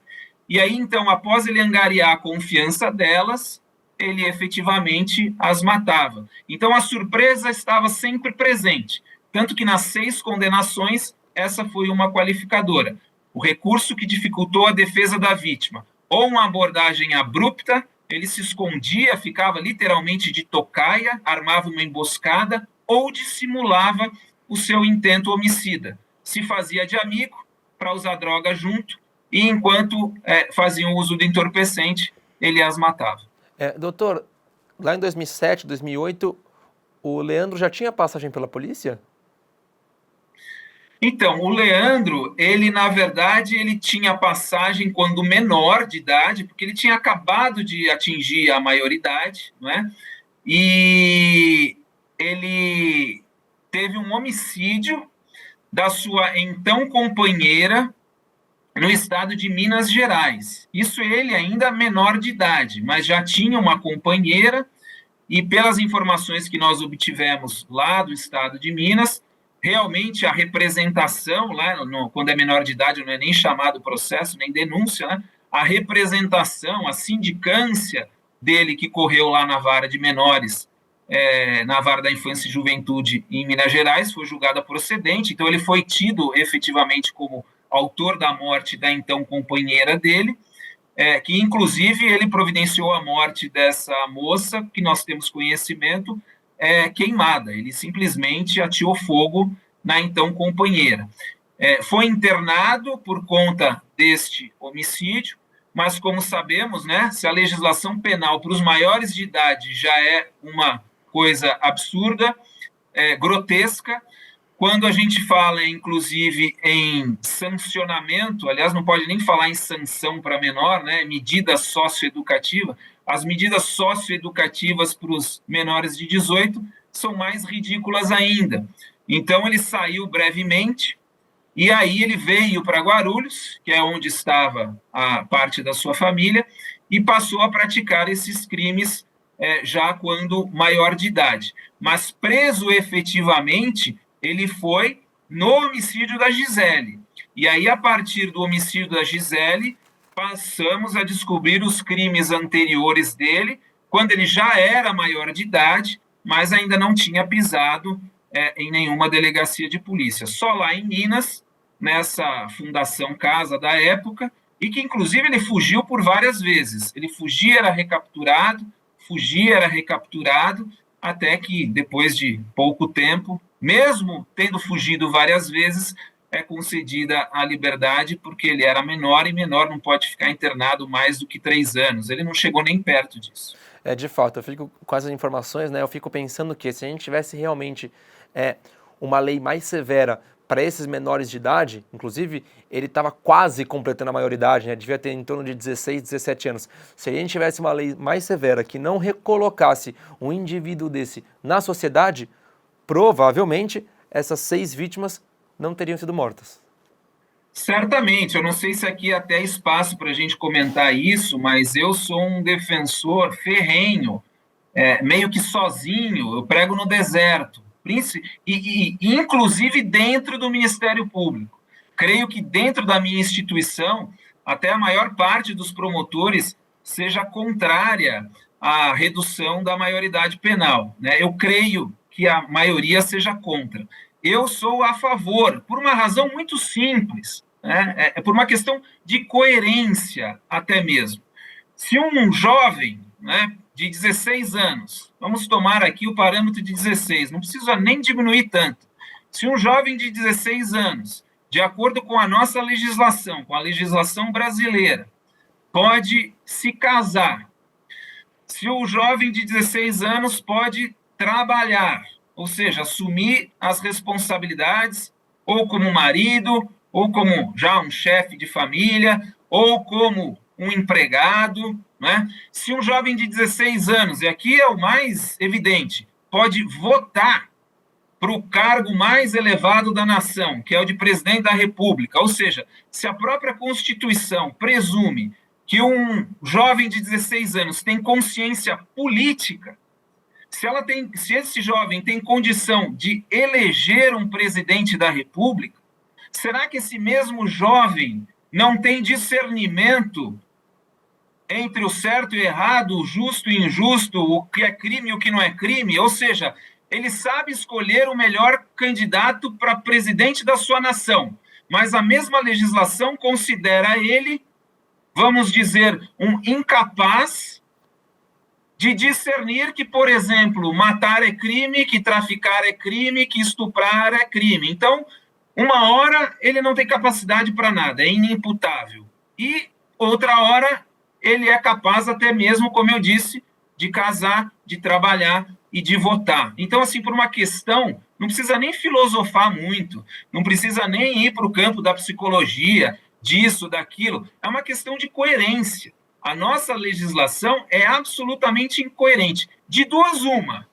e aí, então, após ele angariar a confiança delas, ele efetivamente as matava. Então, a surpresa estava sempre presente, tanto que nas 6 condenações, essa foi uma qualificadora. o recurso que dificultou a defesa da vítima, ou uma abordagem abrupta, ele se escondia, ficava literalmente de tocaia, armava uma emboscada ou dissimulava o seu intento homicida. Se fazia de amigo para usar droga junto e enquanto faziam uso do entorpecente, ele as matava. Doutor, lá em 2007, 2008, o Leandro já tinha passagem pela polícia? Então, o Leandro, ele, na verdade, ele tinha passagem quando menor de idade, porque ele tinha acabado de atingir a maioridade, não é? E ele teve um homicídio da sua então companheira no estado de Minas Gerais. Isso ele ainda menor de idade, mas já tinha uma companheira e pelas informações que nós obtivemos lá do estado de Minas, realmente a representação, lá quando é menor de idade não é nem chamado processo, nem denúncia, né? A representação, a sindicância dele que correu lá na vara de menores, na vara da infância e juventude em Minas Gerais, foi julgada procedente, então ele foi tido efetivamente como autor da morte da então companheira dele, que inclusive ele providenciou a morte dessa moça, que nós temos conhecimento, queimada. Ele simplesmente ateou fogo na então companheira. Foi internado por conta deste homicídio, mas como sabemos, né, se a legislação penal para os maiores de idade já é uma coisa absurda, grotesca, quando a gente fala, inclusive, em sancionamento, aliás, não pode nem falar em sanção para menor, né, medida socioeducativa, as medidas socioeducativas para os menores de 18 são mais ridículas ainda. Então, ele saiu brevemente, e aí ele veio para Guarulhos, que é onde estava a parte da sua família, e passou a praticar esses crimes já quando maior de idade. Mas preso efetivamente, ele foi no homicídio da Gisele. E aí, a partir do homicídio da Gisele, passamos a descobrir os crimes anteriores dele, quando ele já era maior de idade, mas ainda não tinha pisado em nenhuma delegacia de polícia. Só lá em Minas, nessa Fundação Casa da época, e que inclusive ele fugiu por várias vezes. Ele fugia, era recapturado, até que depois de pouco tempo, mesmo tendo fugido várias vezes, é concedida a liberdade, porque ele era menor, e menor não pode ficar internado mais do que 3 anos. Ele não chegou nem perto disso. De fato, eu fico com essas informações, né? Eu fico pensando que se a gente tivesse realmente uma lei mais severa para esses menores de idade, inclusive ele estava quase completando a maioridade, né? Devia ter em torno de 16, 17 anos. Se a gente tivesse uma lei mais severa que não recolocasse um indivíduo desse na sociedade, provavelmente essas 6 vítimas não teriam sido mortas. Certamente, eu não sei se aqui até espaço para a gente comentar isso, mas eu sou um defensor ferrenho, meio que sozinho, eu prego no deserto, inclusive dentro do Ministério Público. Creio que dentro da minha instituição, até a maior parte dos promotores seja contrária à redução da maioridade penal, né? Eu creio que a maioria seja contra. Eu sou a favor, por uma razão muito simples, né? Por uma questão de coerência até mesmo. Se um jovem, né, de 16 anos, vamos tomar aqui o parâmetro de 16, não precisa nem diminuir tanto. Se um jovem de 16 anos, de acordo com a nossa legislação, com a legislação brasileira, pode se casar, se o jovem de 16 anos pode trabalhar, ou seja, assumir as responsabilidades, ou como marido, ou como já um chefe de família, ou como um empregado, né? Se um jovem de 16 anos, e aqui é o mais evidente, pode votar para o cargo mais elevado da nação, que é o de presidente da República, ou seja, se a própria Constituição presume que um jovem de 16 anos tem consciência política, se esse jovem tem condição de eleger um presidente da República, será que esse mesmo jovem não tem discernimento entre o certo e o errado, o justo e o injusto, o que é crime e o que não é crime? Ou seja, ele sabe escolher o melhor candidato para presidente da sua nação, mas a mesma legislação considera ele, vamos dizer, um incapaz de discernir que, por exemplo, matar é crime, que traficar é crime, que estuprar é crime. Então, uma hora ele não tem capacidade para nada, é inimputável. E outra hora ele é capaz até mesmo, como eu disse, de casar, de trabalhar e de votar. Então, assim, por uma questão, não precisa nem filosofar muito, não precisa nem ir para o campo da psicologia, disso, daquilo, é uma questão de coerência. A nossa legislação é absolutamente incoerente. De duas, uma.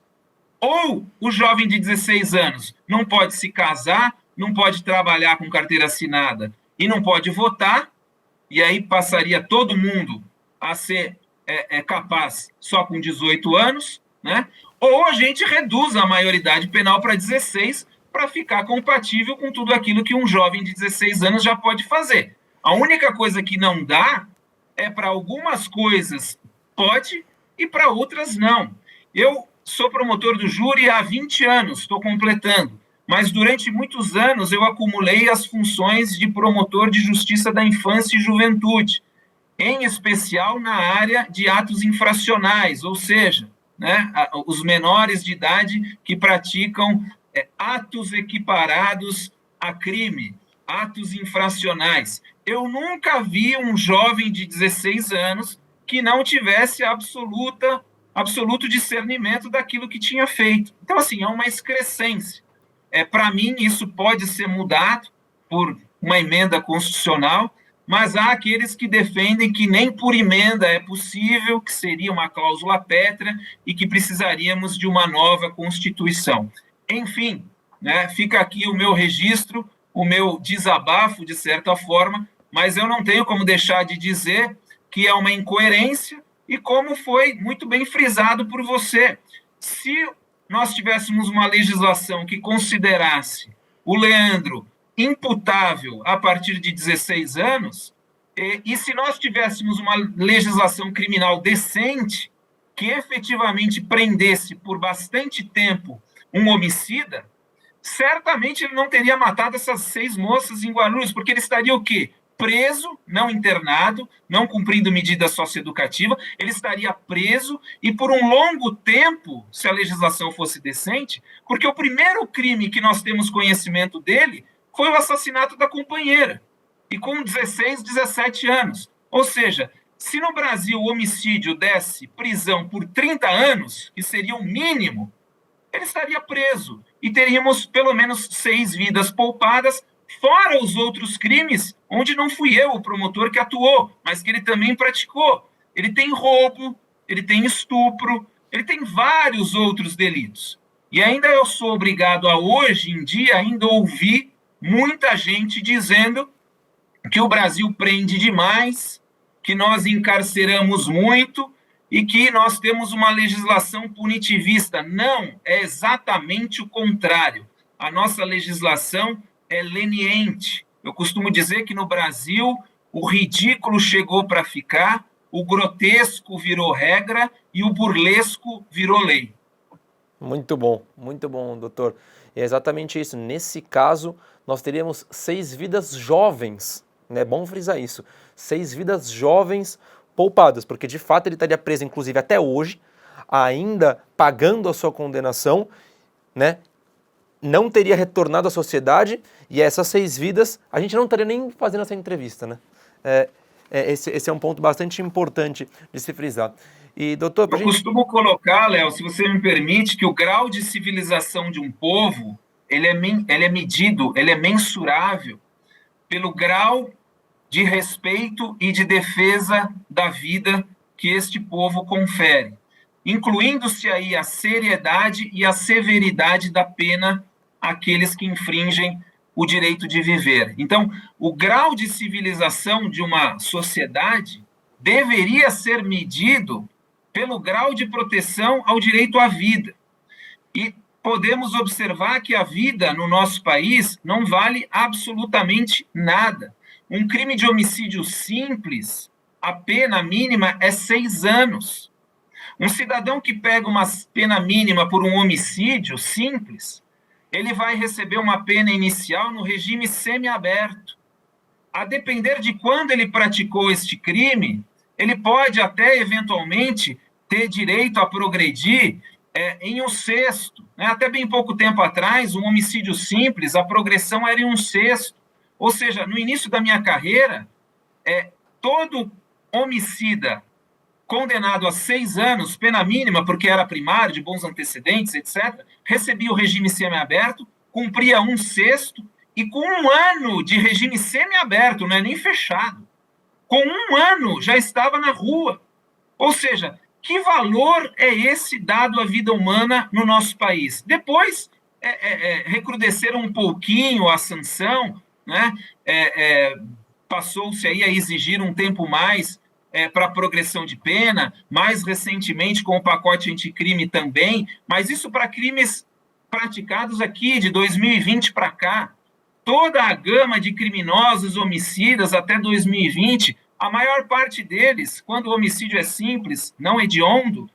Ou o jovem de 16 anos não pode se casar, não pode trabalhar com carteira assinada e não pode votar, e aí passaria todo mundo a ser capaz só com 18 anos, né? Ou a gente reduz a maioridade penal para 16 para ficar compatível com tudo aquilo que um jovem de 16 anos já pode fazer. A única coisa que não dá é para algumas coisas pode e para outras não. Eu sou promotor do júri há 20 anos, estou completando, mas durante muitos anos eu acumulei as funções de promotor de justiça da infância e juventude, em especial na área de atos infracionais, ou seja, né, os menores de idade que praticam atos equiparados a crime, atos infracionais. Eu nunca vi um jovem de 16 anos que não tivesse absoluto discernimento daquilo que tinha feito. Então, assim, é uma excrescência. Para mim, isso pode ser mudado por uma emenda constitucional, mas há aqueles que defendem que nem por emenda é possível, que seria uma cláusula pétrea e que precisaríamos de uma nova Constituição. Enfim, né, fica aqui o meu registro, o meu desabafo, de certa forma, mas eu não tenho como deixar de dizer que é uma incoerência e como foi muito bem frisado por você. Se nós tivéssemos uma legislação que considerasse o Leandro imputável a partir de 16 anos, e se nós tivéssemos uma legislação criminal decente, que efetivamente prendesse por bastante tempo um homicida, certamente ele não teria matado essas 6 moças em Guarulhos, porque ele estaria o quê? Preso, não internado, não cumprindo medida socioeducativa, ele estaria preso e por um longo tempo, se a legislação fosse decente, porque o primeiro crime que nós temos conhecimento dele foi o assassinato da companheira, e com 16, 17 anos. Ou seja, se no Brasil o homicídio desse prisão por 30 anos, que seria o mínimo, ele estaria preso e teríamos pelo menos 6 vidas poupadas, fora os outros crimes onde não fui eu o promotor que atuou, mas que ele também praticou. Ele tem roubo, ele tem estupro, ele tem vários outros delitos. E ainda eu sou obrigado a, hoje em dia, ainda ouvir muita gente dizendo que o Brasil prende demais, que nós encarceramos muito e que nós temos uma legislação punitivista. Não, é exatamente o contrário. A nossa legislação é leniente. Eu costumo dizer que no Brasil o ridículo chegou para ficar, o grotesco virou regra e o burlesco virou lei. Muito bom, doutor. É exatamente isso. Nesse caso, nós teríamos 6 vidas jovens, né? É bom frisar isso. 6 vidas jovens poupadas, porque de fato ele estaria preso, inclusive até hoje, ainda pagando a sua condenação, né? Não teria retornado à sociedade e essas 6 vidas, a gente não estaria nem fazendo essa entrevista, né? Esse é um ponto bastante importante de se frisar. E, doutor, eu costumo colocar, Léo, se você me permite, que o grau de civilização de um povo, ele é medido, ele é mensurável pelo grau de respeito e de defesa da vida que este povo confere, incluindo-se aí a seriedade e a severidade da pena àqueles que infringem o direito de viver. Então, o grau de civilização de uma sociedade deveria ser medido pelo grau de proteção ao direito à vida. E podemos observar que a vida no nosso país não vale absolutamente nada. Um crime de homicídio simples, a pena mínima é 6 anos. Um cidadão que pega uma pena mínima por um homicídio simples, ele vai receber uma pena inicial no regime semiaberto. A depender de quando ele praticou este crime, ele pode até, eventualmente, ter direito a progredir em um sexto. Né? Até bem pouco tempo atrás, um homicídio simples, a progressão era em um sexto. Ou seja, no início da minha carreira, todo homicida condenado a 6 anos, pena mínima, porque era primário, de bons antecedentes, etc., recebia o regime semiaberto, cumpria um sexto, e com 1 ano de regime semiaberto, não é nem fechado, com 1 ano já estava na rua. Ou seja, que valor é esse dado à vida humana no nosso país? Depois, recrudesceram um pouquinho a sanção, né? Passou-se aí a exigir um tempo mais para progressão de pena, mais recentemente com o pacote anticrime também, mas isso para crimes praticados aqui de 2020 para cá. Toda a gama de criminosos homicidas até 2020, a maior parte deles, quando o homicídio é simples, não hediondo,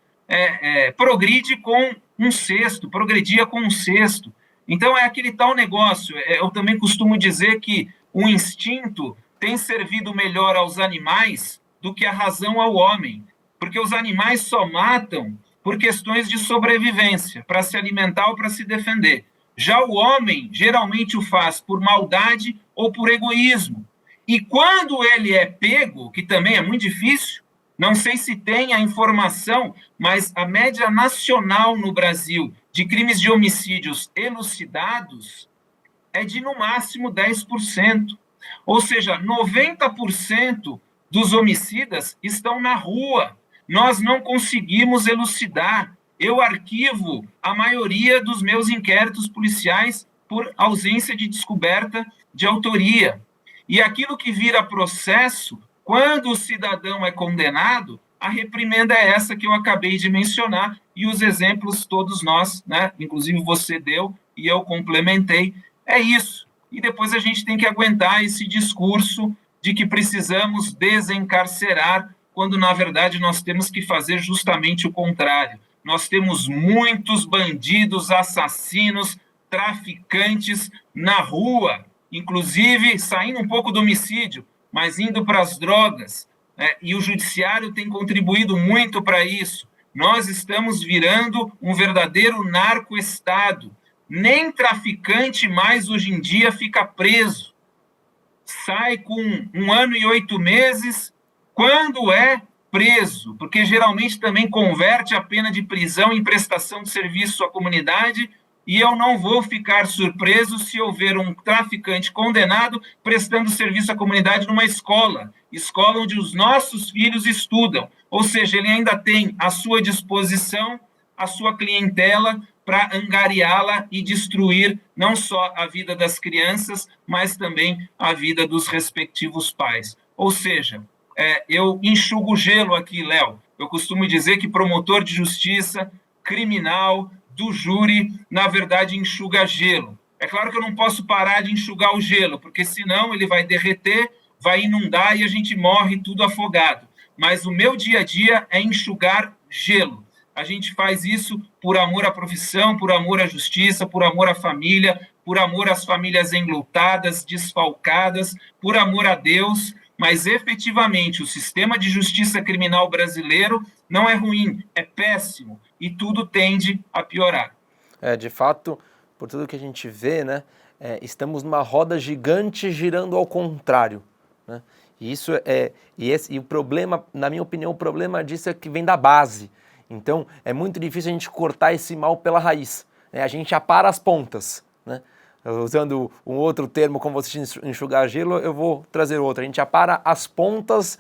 progride com um sexto, progredia com um sexto. Então é aquele tal negócio. Eu também costumo dizer que o instinto tem servido melhor aos animais do que a razão ao homem, porque os animais só matam por questões de sobrevivência, para se alimentar ou para se defender. Já o homem geralmente o faz por maldade ou por egoísmo. E quando ele é pego, que também é muito difícil, não sei se tem a informação, mas a média nacional no Brasil de crimes de homicídios elucidados é de no máximo 10%. Ou seja, 90% dos homicidas estão na rua. Nós não conseguimos elucidar. Eu arquivo a maioria dos meus inquéritos policiais por ausência de descoberta de autoria. E aquilo que vira processo, quando o cidadão é condenado, a reprimenda é essa que eu acabei de mencionar, e os exemplos todos nós, né, inclusive você deu, e eu complementei, é isso. E depois a gente tem que aguentar esse discurso de que precisamos desencarcerar, quando na verdade nós temos que fazer justamente o contrário. Nós temos muitos bandidos, assassinos, traficantes na rua, inclusive saindo um pouco do homicídio, mas indo para as drogas. E o judiciário tem contribuído muito para isso. Nós estamos virando um verdadeiro narco-estado. Nem traficante mais hoje em dia fica preso. Sai com 1 ano e 8 meses quando é preso, porque geralmente também converte a pena de prisão em prestação de serviço à comunidade, e eu não vou ficar surpreso se houver um traficante condenado prestando serviço à comunidade numa escola onde os nossos filhos estudam. Ou seja, ele ainda tem à sua disposição a sua clientela para angariá-la e destruir não só a vida das crianças, mas também a vida dos respectivos pais. Ou seja, eu enxugo o gelo aqui, Léo. Eu costumo dizer que promotor de justiça, criminal, do júri, na verdade, enxuga gelo. É claro que eu não posso parar de enxugar o gelo, porque senão ele vai derreter, vai inundar e a gente morre tudo afogado. Mas o meu dia a dia é enxugar gelo. A gente faz isso por amor à profissão, por amor à justiça, por amor à família, por amor às famílias enlutadas, desfalcadas, por amor a Deus. Mas, efetivamente, o sistema de justiça criminal brasileiro não é ruim, é péssimo, e tudo tende a piorar. De fato, por tudo que a gente vê, né, estamos numa roda gigante girando ao contrário, né? E o problema, na minha opinião, o problema disso é que vem da base. Então, é muito difícil a gente cortar esse mal pela raiz, né? A gente apara as pontas, né? Usando um outro termo, como você enxugar gelo, eu vou trazer outro. A gente apara as pontas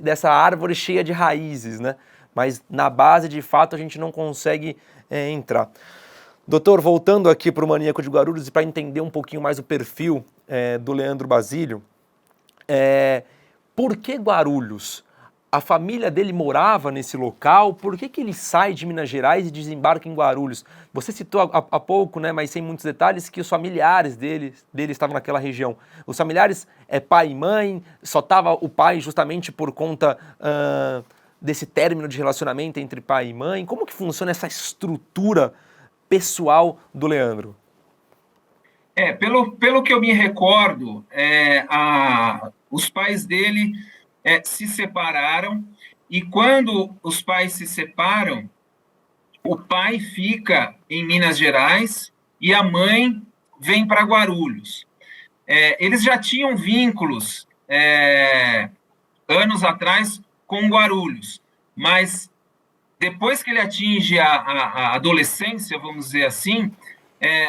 dessa árvore cheia de raízes, né? Mas na base, de fato, a gente não consegue entrar. Doutor, voltando aqui para o Maníaco de Guarulhos e para entender um pouquinho mais o perfil do Leandro Basílio, por que Guarulhos? A família dele morava nesse local, por que ele sai de Minas Gerais e desembarca em Guarulhos? Você citou há pouco, né, mas sem muitos detalhes, que os familiares dele estavam naquela região. Os familiares pai e mãe, só estava o pai justamente por conta desse término de relacionamento entre pai e mãe? Como que funciona essa estrutura pessoal do Leandro? Pelo que eu me recordo, os pais dele se separaram, e quando os pais se separam, o pai fica em Minas Gerais e a mãe vem para Guarulhos. Eles já tinham vínculos anos atrás com Guarulhos, mas depois que ele atinge a adolescência, vamos dizer assim,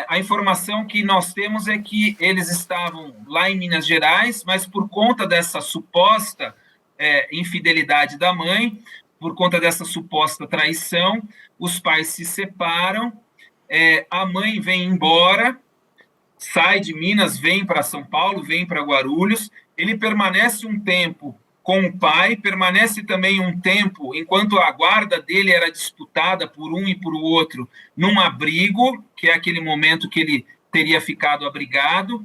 a informação que nós temos é que eles estavam lá em Minas Gerais, mas por conta dessa suposta infidelidade da mãe, por conta dessa suposta traição, os pais se separam, a mãe vem embora, sai de Minas, vem para São Paulo, vem para Guarulhos, ele permanece um tempo com o pai, permanece também um tempo, enquanto a guarda dele era disputada por um e por outro, num abrigo, que é aquele momento que ele teria ficado abrigado,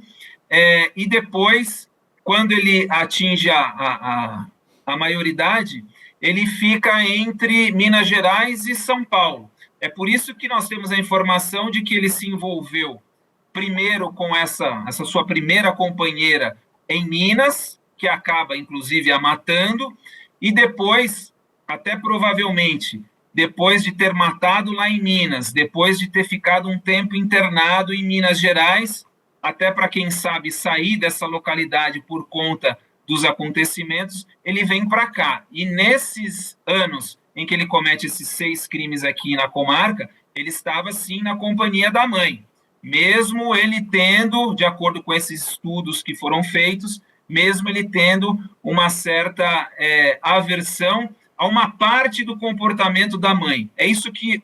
e depois, quando ele atinge a maioridade, ele fica entre Minas Gerais e São Paulo. É por isso que nós temos a informação de que ele se envolveu primeiro com essa sua primeira companheira em Minas, que acaba, inclusive, a matando, e depois, até provavelmente, depois de ter matado lá em Minas, depois de ter ficado um tempo internado em Minas Gerais, até para quem sabe sair dessa localidade por conta dos acontecimentos, ele vem para cá. E nesses anos em que ele comete esses 6 crimes aqui na comarca, ele estava, sim, na companhia da mãe, mesmo ele tendo, de acordo com esses estudos que foram feitos, mesmo ele tendo uma certa aversão a uma parte do comportamento da mãe. É isso que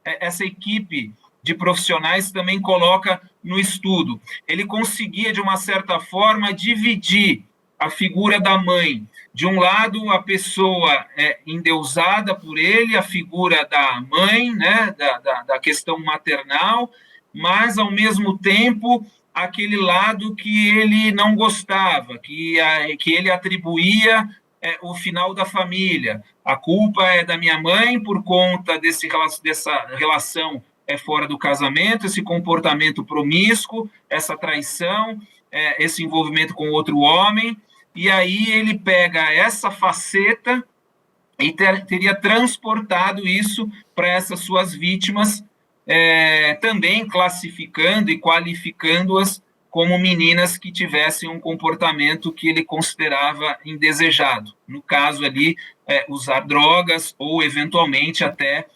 essa equipe de profissionais também coloca no estudo. Ele conseguia, de uma certa forma, dividir a figura da mãe. De um lado, a pessoa endeusada por ele, a figura da mãe, né, da questão maternal, mas, ao mesmo tempo, aquele lado que ele não gostava, que ele atribuía o final da família. A culpa é da minha mãe por conta dessa relação fora do casamento, esse comportamento promíscuo, essa traição, esse envolvimento com outro homem, e aí ele pega essa faceta e teria transportado isso para essas suas vítimas, também classificando e qualificando-as como meninas que tivessem um comportamento que ele considerava indesejado. No caso ali, usar drogas ou, eventualmente, até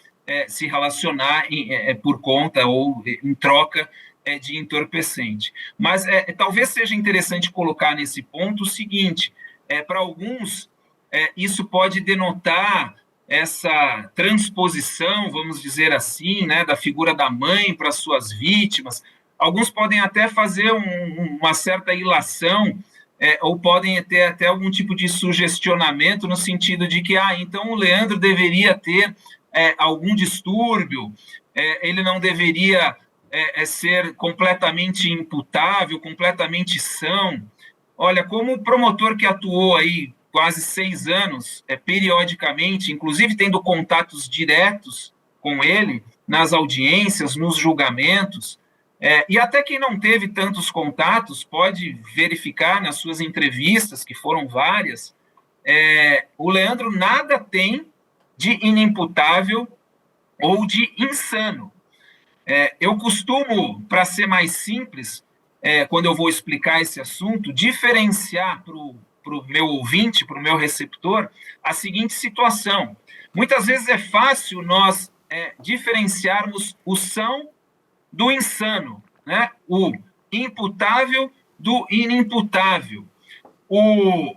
se relacionar por conta ou em troca de entorpecente. Mas talvez seja interessante colocar nesse ponto o seguinte, para alguns, isso pode denotar essa transposição, vamos dizer assim, né, da figura da mãe para suas vítimas. Alguns podem até fazer uma certa ilação, ou podem ter até algum tipo de sugestionamento no sentido de que, então o Leandro deveria ter algum distúrbio, ele não deveria ser completamente imputável, completamente são. Olha, como promotor que atuou aí quase 6 anos, periodicamente, inclusive tendo contatos diretos com ele, nas audiências, nos julgamentos, e até quem não teve tantos contatos pode verificar nas suas entrevistas, que foram várias, o Leandro nada tem de inimputável ou de insano. Eu costumo, para ser mais simples, quando eu vou explicar esse assunto, diferenciar para o meu ouvinte, para o meu receptor, a seguinte situação. Muitas vezes é fácil nós diferenciarmos o são do insano, né? O imputável do inimputável, o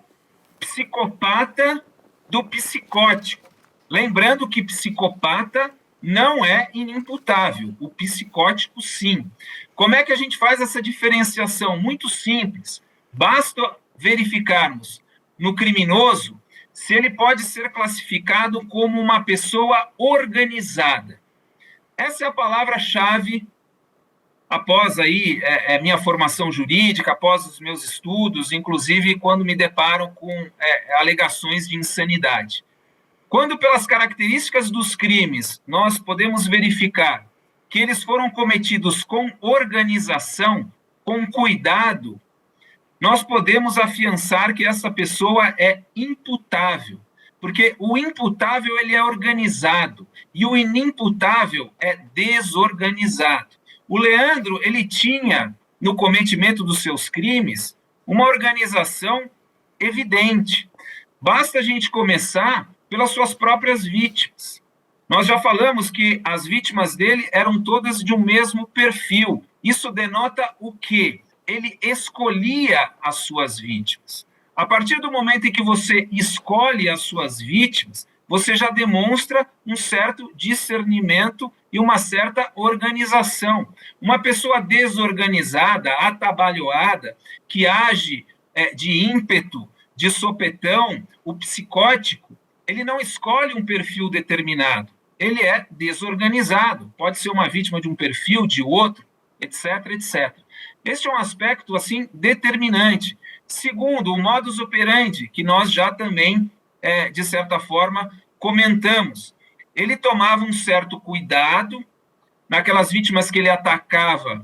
psicopata do psicótico. Lembrando que psicopata não é inimputável, o psicótico sim. Como é que a gente faz essa diferenciação? Muito simples, basta verificarmos no criminoso se ele pode ser classificado como uma pessoa organizada. Essa é a palavra-chave após aí minha formação jurídica, após os meus estudos, inclusive quando me deparo com alegações de insanidade. Quando, pelas características dos crimes, nós podemos verificar que eles foram cometidos com organização, com cuidado, nós podemos afiançar que essa pessoa é imputável, porque o imputável ele é organizado e o inimputável é desorganizado. O Leandro, ele tinha, no cometimento dos seus crimes, uma organização evidente. Basta a gente começar pelas suas próprias vítimas. Nós já falamos que as vítimas dele eram todas de um mesmo perfil. Isso denota o quê? Ele escolhia as suas vítimas. A partir do momento em que você escolhe as suas vítimas, você já demonstra um certo discernimento e uma certa organização. Uma pessoa desorganizada, atabalhoada, que age de ímpeto, de sopetão, o psicótico, ele não escolhe um perfil determinado. Ele é desorganizado. Pode ser uma vítima de um perfil, de outro, etc, etc. Este é um aspecto, assim, determinante. Segundo, o modus operandi, que nós já também, de certa forma, comentamos. Ele tomava um certo cuidado naquelas vítimas que ele atacava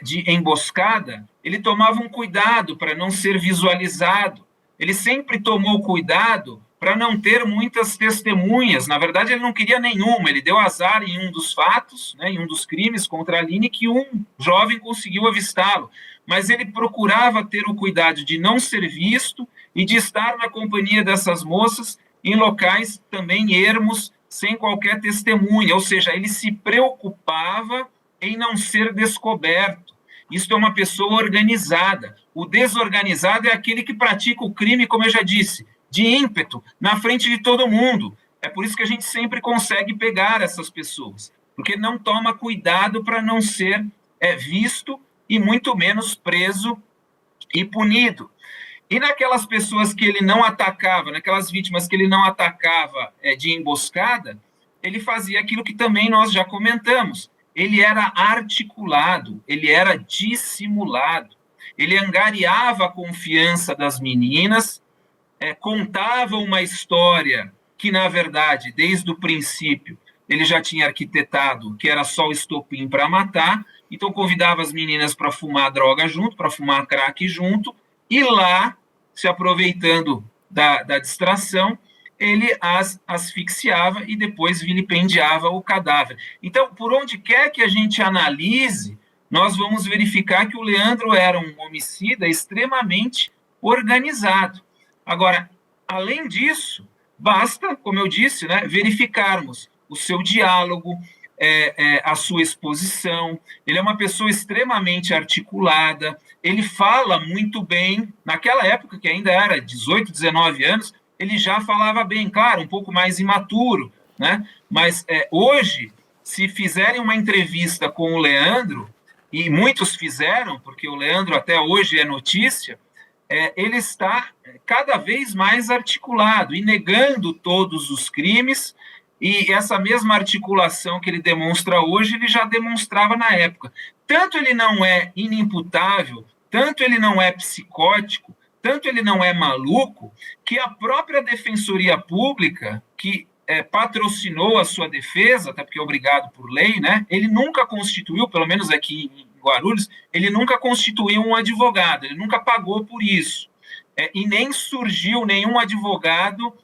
de emboscada, ele tomava um cuidado para não ser visualizado. Ele sempre tomou cuidado para não ter muitas testemunhas. Na verdade, ele não queria nenhuma. Ele deu azar em um dos fatos, em um dos crimes contra a Aline, que um jovem conseguiu avistá-lo. Mas ele procurava ter o cuidado de não ser visto e de estar na companhia dessas moças em locais também ermos, sem qualquer testemunha. Ou seja, ele se preocupava em não ser descoberto. Isso é uma pessoa organizada. O desorganizado é aquele que pratica o crime, como eu já disse, de ímpeto, na frente de todo mundo. É por isso que a gente sempre consegue pegar essas pessoas, porque não toma cuidado para não ser visto e muito menos preso e punido. E naquelas pessoas que ele não atacava, naquelas vítimas que ele não atacava de emboscada, ele fazia aquilo que também nós já comentamos. Ele era articulado, ele era dissimulado, ele angariava a confiança das meninas, contava uma história que, na verdade, desde o princípio, ele já tinha arquitetado, que era só o estopim para matar, então convidava as meninas para fumar droga junto, para fumar crack junto, e lá, se aproveitando da distração, ele as asfixiava e depois vilipendiava o cadáver. Então, por onde quer que a gente analise, nós vamos verificar que o Leandro era um homicida extremamente organizado. Agora, além disso, basta, como eu disse, verificarmos o seu diálogo, a sua exposição. Ele é uma pessoa extremamente articulada, ele fala muito bem. Naquela época, que ainda era 18, 19 anos, ele já falava bem, claro, um pouco mais imaturo, mas hoje, se fizerem uma entrevista com o Leandro, e muitos fizeram, porque o Leandro até hoje é notícia, ele está cada vez mais articulado e negando todos os crimes, e essa mesma articulação que ele demonstra hoje, ele já demonstrava na época. Tanto ele não é inimputável, tanto ele não é psicótico, tanto ele não é maluco, que a própria Defensoria Pública, que patrocinou a sua defesa, até porque é obrigado por lei, ele nunca constituiu, pelo menos aqui em Guarulhos, ele nunca constituiu um advogado, ele nunca pagou por isso. E nem surgiu nenhum advogado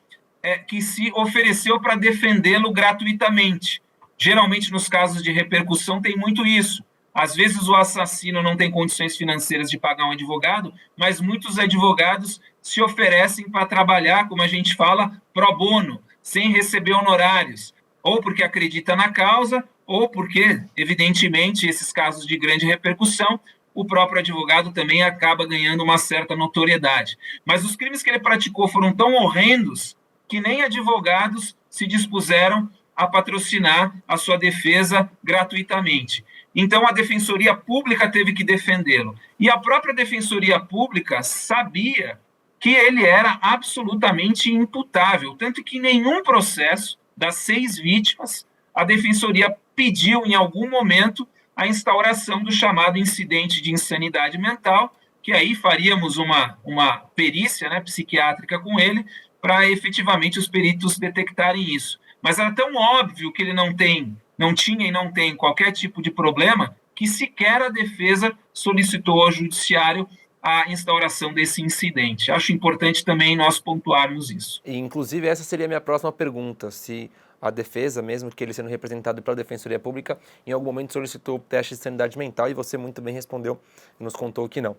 que se ofereceu para defendê-lo gratuitamente. Geralmente, nos casos de repercussão, tem muito isso. Às vezes, o assassino não tem condições financeiras de pagar um advogado, mas muitos advogados se oferecem para trabalhar, como a gente fala, pro bono, sem receber honorários, ou porque acredita na causa, ou porque, evidentemente, esses casos de grande repercussão, o próprio advogado também acaba ganhando uma certa notoriedade. Mas os crimes que ele praticou foram tão horrendos que nem advogados se dispuseram a patrocinar a sua defesa gratuitamente. Então, a Defensoria Pública teve que defendê-lo. E a própria Defensoria Pública sabia que ele era absolutamente imputável, tanto que em nenhum processo das 6 vítimas, a Defensoria pediu, em algum momento, a instauração do chamado incidente de insanidade mental, que aí faríamos uma perícia psiquiátrica com ele, para efetivamente os peritos detectarem isso. Mas era tão óbvio que ele não tem não tinha e não tem qualquer tipo de problema, que sequer a defesa solicitou ao judiciário a instauração desse incidente. Acho importante também nós pontuarmos isso. E, inclusive, essa seria a minha próxima pergunta, se a defesa, mesmo que ele sendo representado pela Defensoria Pública, em algum momento solicitou teste de sanidade mental, e você muito bem respondeu e nos contou que não.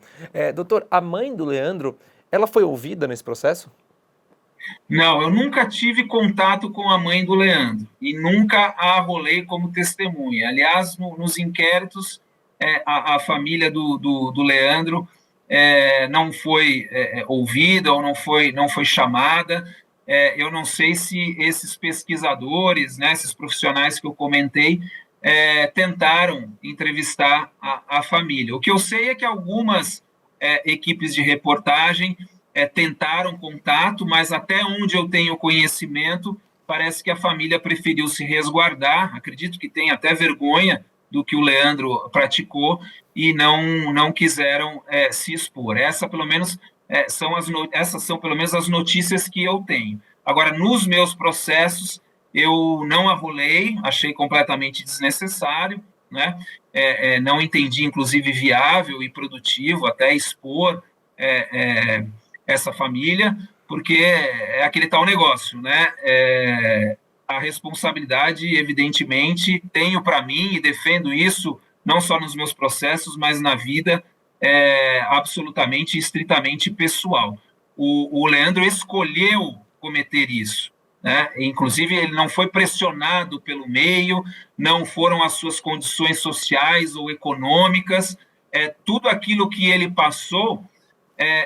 Doutor, a mãe do Leandro, ela foi ouvida nesse processo? Não, eu nunca tive contato com a mãe do Leandro e nunca a arrolei como testemunha. Aliás, nos inquéritos, a família do Leandro não foi ouvida ou não foi chamada. Eu não sei se esses pesquisadores, né, esses profissionais que eu comentei, tentaram entrevistar a família. O que eu sei é que algumas equipes de reportagem tentaram contato, mas até onde eu tenho conhecimento, parece que a família preferiu se resguardar. Acredito que tem até vergonha do que o Leandro praticou e não quiseram se expor. Essas são pelo menos as notícias que eu tenho. Agora, nos meus processos, eu não arrolei, achei completamente desnecessário, né? Não entendi, inclusive, viável e produtivo até expor essa família, porque é aquele tal negócio, né? A responsabilidade, evidentemente, tenho para mim e defendo isso não só nos meus processos, mas na vida absolutamente e estritamente pessoal. O Leandro escolheu cometer isso, né? Inclusive, ele não foi pressionado pelo meio, não foram as suas condições sociais ou econômicas, tudo aquilo que ele passou,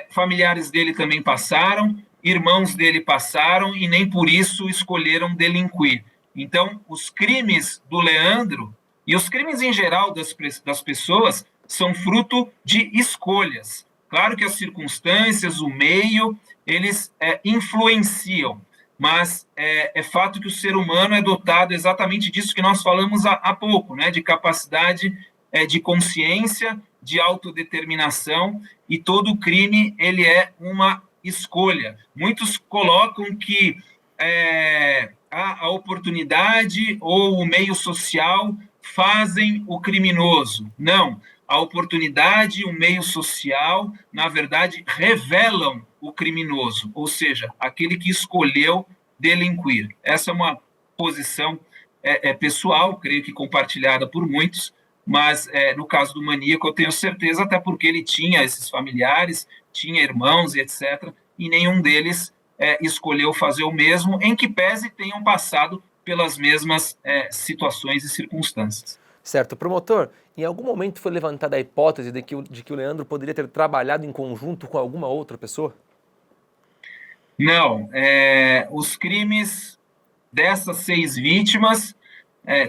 familiares dele também passaram, irmãos dele passaram e nem por isso escolheram delinquir. Então, os crimes do Leandro e os crimes em geral das pessoas são fruto de escolhas. Claro que as circunstâncias, o meio, eles influenciam, mas é fato que o ser humano é dotado exatamente disso que nós falamos há pouco, né, de capacidade de consciência, de autodeterminação, e todo crime ele é uma escolha. Muitos colocam que a oportunidade ou o meio social fazem o criminoso. Não, a oportunidade e o meio social, na verdade, revelam o criminoso, ou seja, aquele que escolheu delinquir. Essa é uma posição pessoal, creio que compartilhada por muitos, mas no caso do maníaco eu tenho certeza, até porque ele tinha esses familiares, tinha irmãos e etc., e nenhum deles escolheu fazer o mesmo, em que pese tenham passado pelas mesmas situações e circunstâncias. Certo. Promotor, em algum momento foi levantada a hipótese de que o Leandro poderia ter trabalhado em conjunto com alguma outra pessoa? Não. Os crimes dessas 6 vítimas,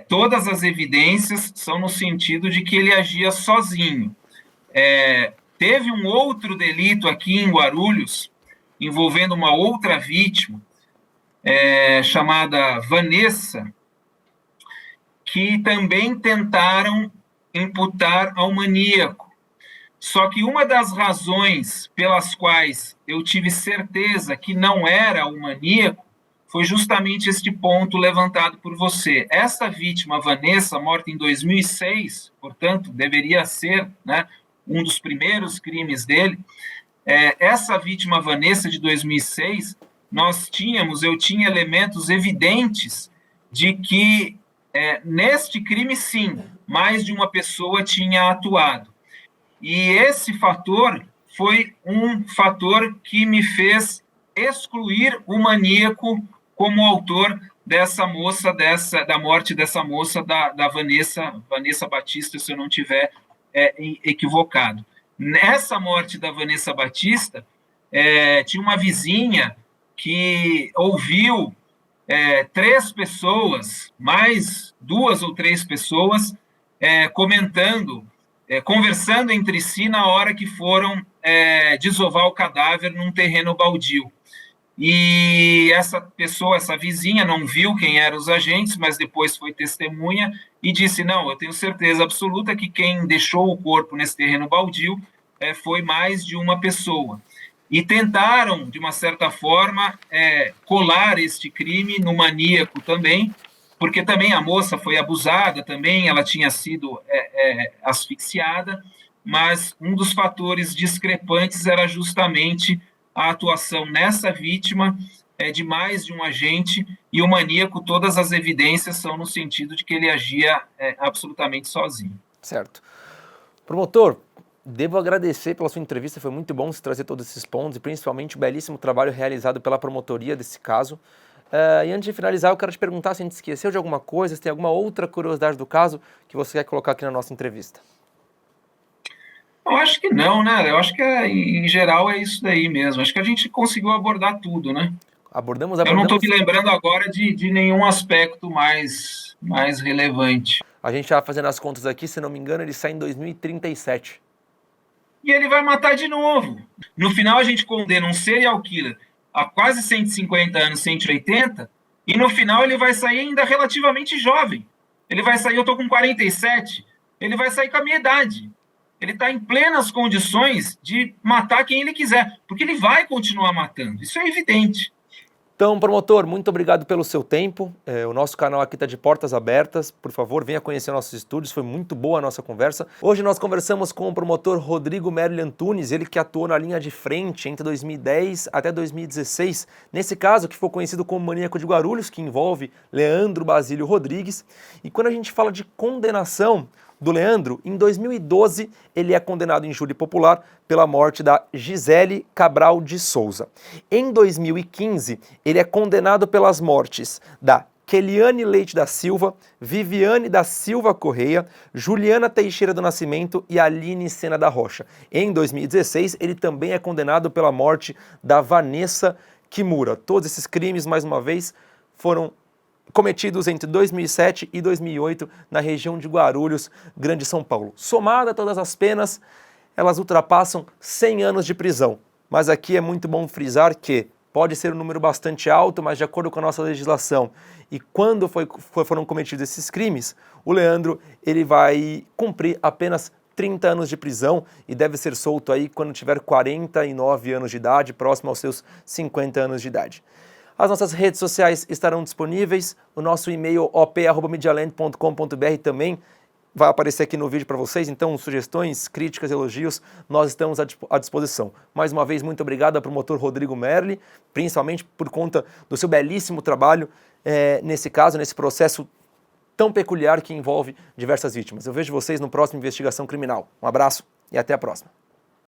todas as evidências são no sentido de que ele agia sozinho. Teve um outro delito aqui em Guarulhos, envolvendo uma outra vítima, chamada Vanessa, que também tentaram imputar ao maníaco. Só que uma das razões pelas quais eu tive certeza que não era o maníaco foi justamente este ponto levantado por você. Essa vítima, Vanessa, morta em 2006, portanto, deveria ser, né, um dos primeiros crimes dele. Essa vítima, Vanessa, de 2006, eu tinha elementos evidentes de que, neste crime, sim, mais de uma pessoa tinha atuado. E esse fator foi um fator que me fez excluir o maníaco como autor dessa moça, da morte dessa moça, da Vanessa Batista, se eu não estiver equivocado. Nessa morte da Vanessa Batista, tinha uma vizinha que ouviu 3 pessoas, mais 2 ou 3 pessoas, conversando entre si na hora que foram desovar o cadáver num terreno baldio. E essa vizinha, não viu quem eram os agentes, mas depois foi testemunha e disse: não, eu tenho certeza absoluta que quem deixou o corpo nesse terreno baldio foi mais de uma pessoa. E tentaram, de uma certa forma, colar este crime no maníaco também, porque também a moça foi abusada, também ela tinha sido asfixiada, mas um dos fatores discrepantes era justamente a atuação nessa vítima de mais de um agente, e o maníaco, todas as evidências são no sentido de que ele agia absolutamente sozinho. Certo. Promotor, devo agradecer pela sua entrevista, foi muito bom se trazer todos esses pontos e principalmente o belíssimo trabalho realizado pela promotoria desse caso. E antes de finalizar, eu quero te perguntar se a gente esqueceu de alguma coisa, se tem alguma outra curiosidade do caso que você quer colocar aqui na nossa entrevista. Eu acho que não, né? Eu acho que em geral é isso daí mesmo. Acho que a gente conseguiu abordar tudo, né? Abordamos. Eu não estou me lembrando agora de nenhum aspecto mais relevante. A gente estava fazendo as contas aqui, se não me engano, ele sai em 2037. E ele vai matar de novo. No final, a gente condena um serial killer a quase 150 anos, 180, e no final ele vai sair ainda relativamente jovem. Ele vai sair, eu estou com 47, ele vai sair com a minha idade. Ele está em plenas condições de matar quem ele quiser, porque ele vai continuar matando. Isso é evidente. Então, promotor, muito obrigado pelo seu tempo. O nosso canal aqui está de portas abertas. Por favor, venha conhecer nossos estúdios. Foi muito boa a nossa conversa. Hoje nós conversamos com o promotor Rodrigo Merli Antunes, ele que atuou na linha de frente entre 2010 até 2016. Nesse caso, que foi conhecido como Maníaco de Guarulhos, que envolve Leandro Basílio Rodrigues. E quando a gente fala de condenação do Leandro, em 2012 ele é condenado em júri popular pela morte da Gisele Cabral de Souza. Em 2015 ele é condenado pelas mortes da Keliane Leite da Silva, Viviane da Silva Correia, Juliana Teixeira do Nascimento e Aline Sena da Rocha. Em 2016 ele também é condenado pela morte da Vanessa Kimura. Todos esses crimes, mais uma vez, foram cometidos entre 2007 e 2008 na região de Guarulhos, Grande São Paulo. Somada todas as penas, elas ultrapassam 100 anos de prisão. Mas aqui é muito bom frisar que pode ser um número bastante alto, mas de acordo com a nossa legislação e quando foram cometidos esses crimes, o Leandro ele vai cumprir apenas 30 anos de prisão e deve ser solto aí quando tiver 49 anos de idade, próximo aos seus 50 anos de idade. As nossas redes sociais estarão disponíveis, o nosso e-mail op@medialand.com.br também vai aparecer aqui no vídeo para vocês, então sugestões, críticas, elogios, nós estamos à disposição. Mais uma vez, muito obrigado ao promotor Rodrigo Merli, principalmente por conta do seu belíssimo trabalho nesse caso, nesse processo tão peculiar que envolve diversas vítimas. Eu vejo vocês no próximo Investigação Criminal. Um abraço e até a próxima.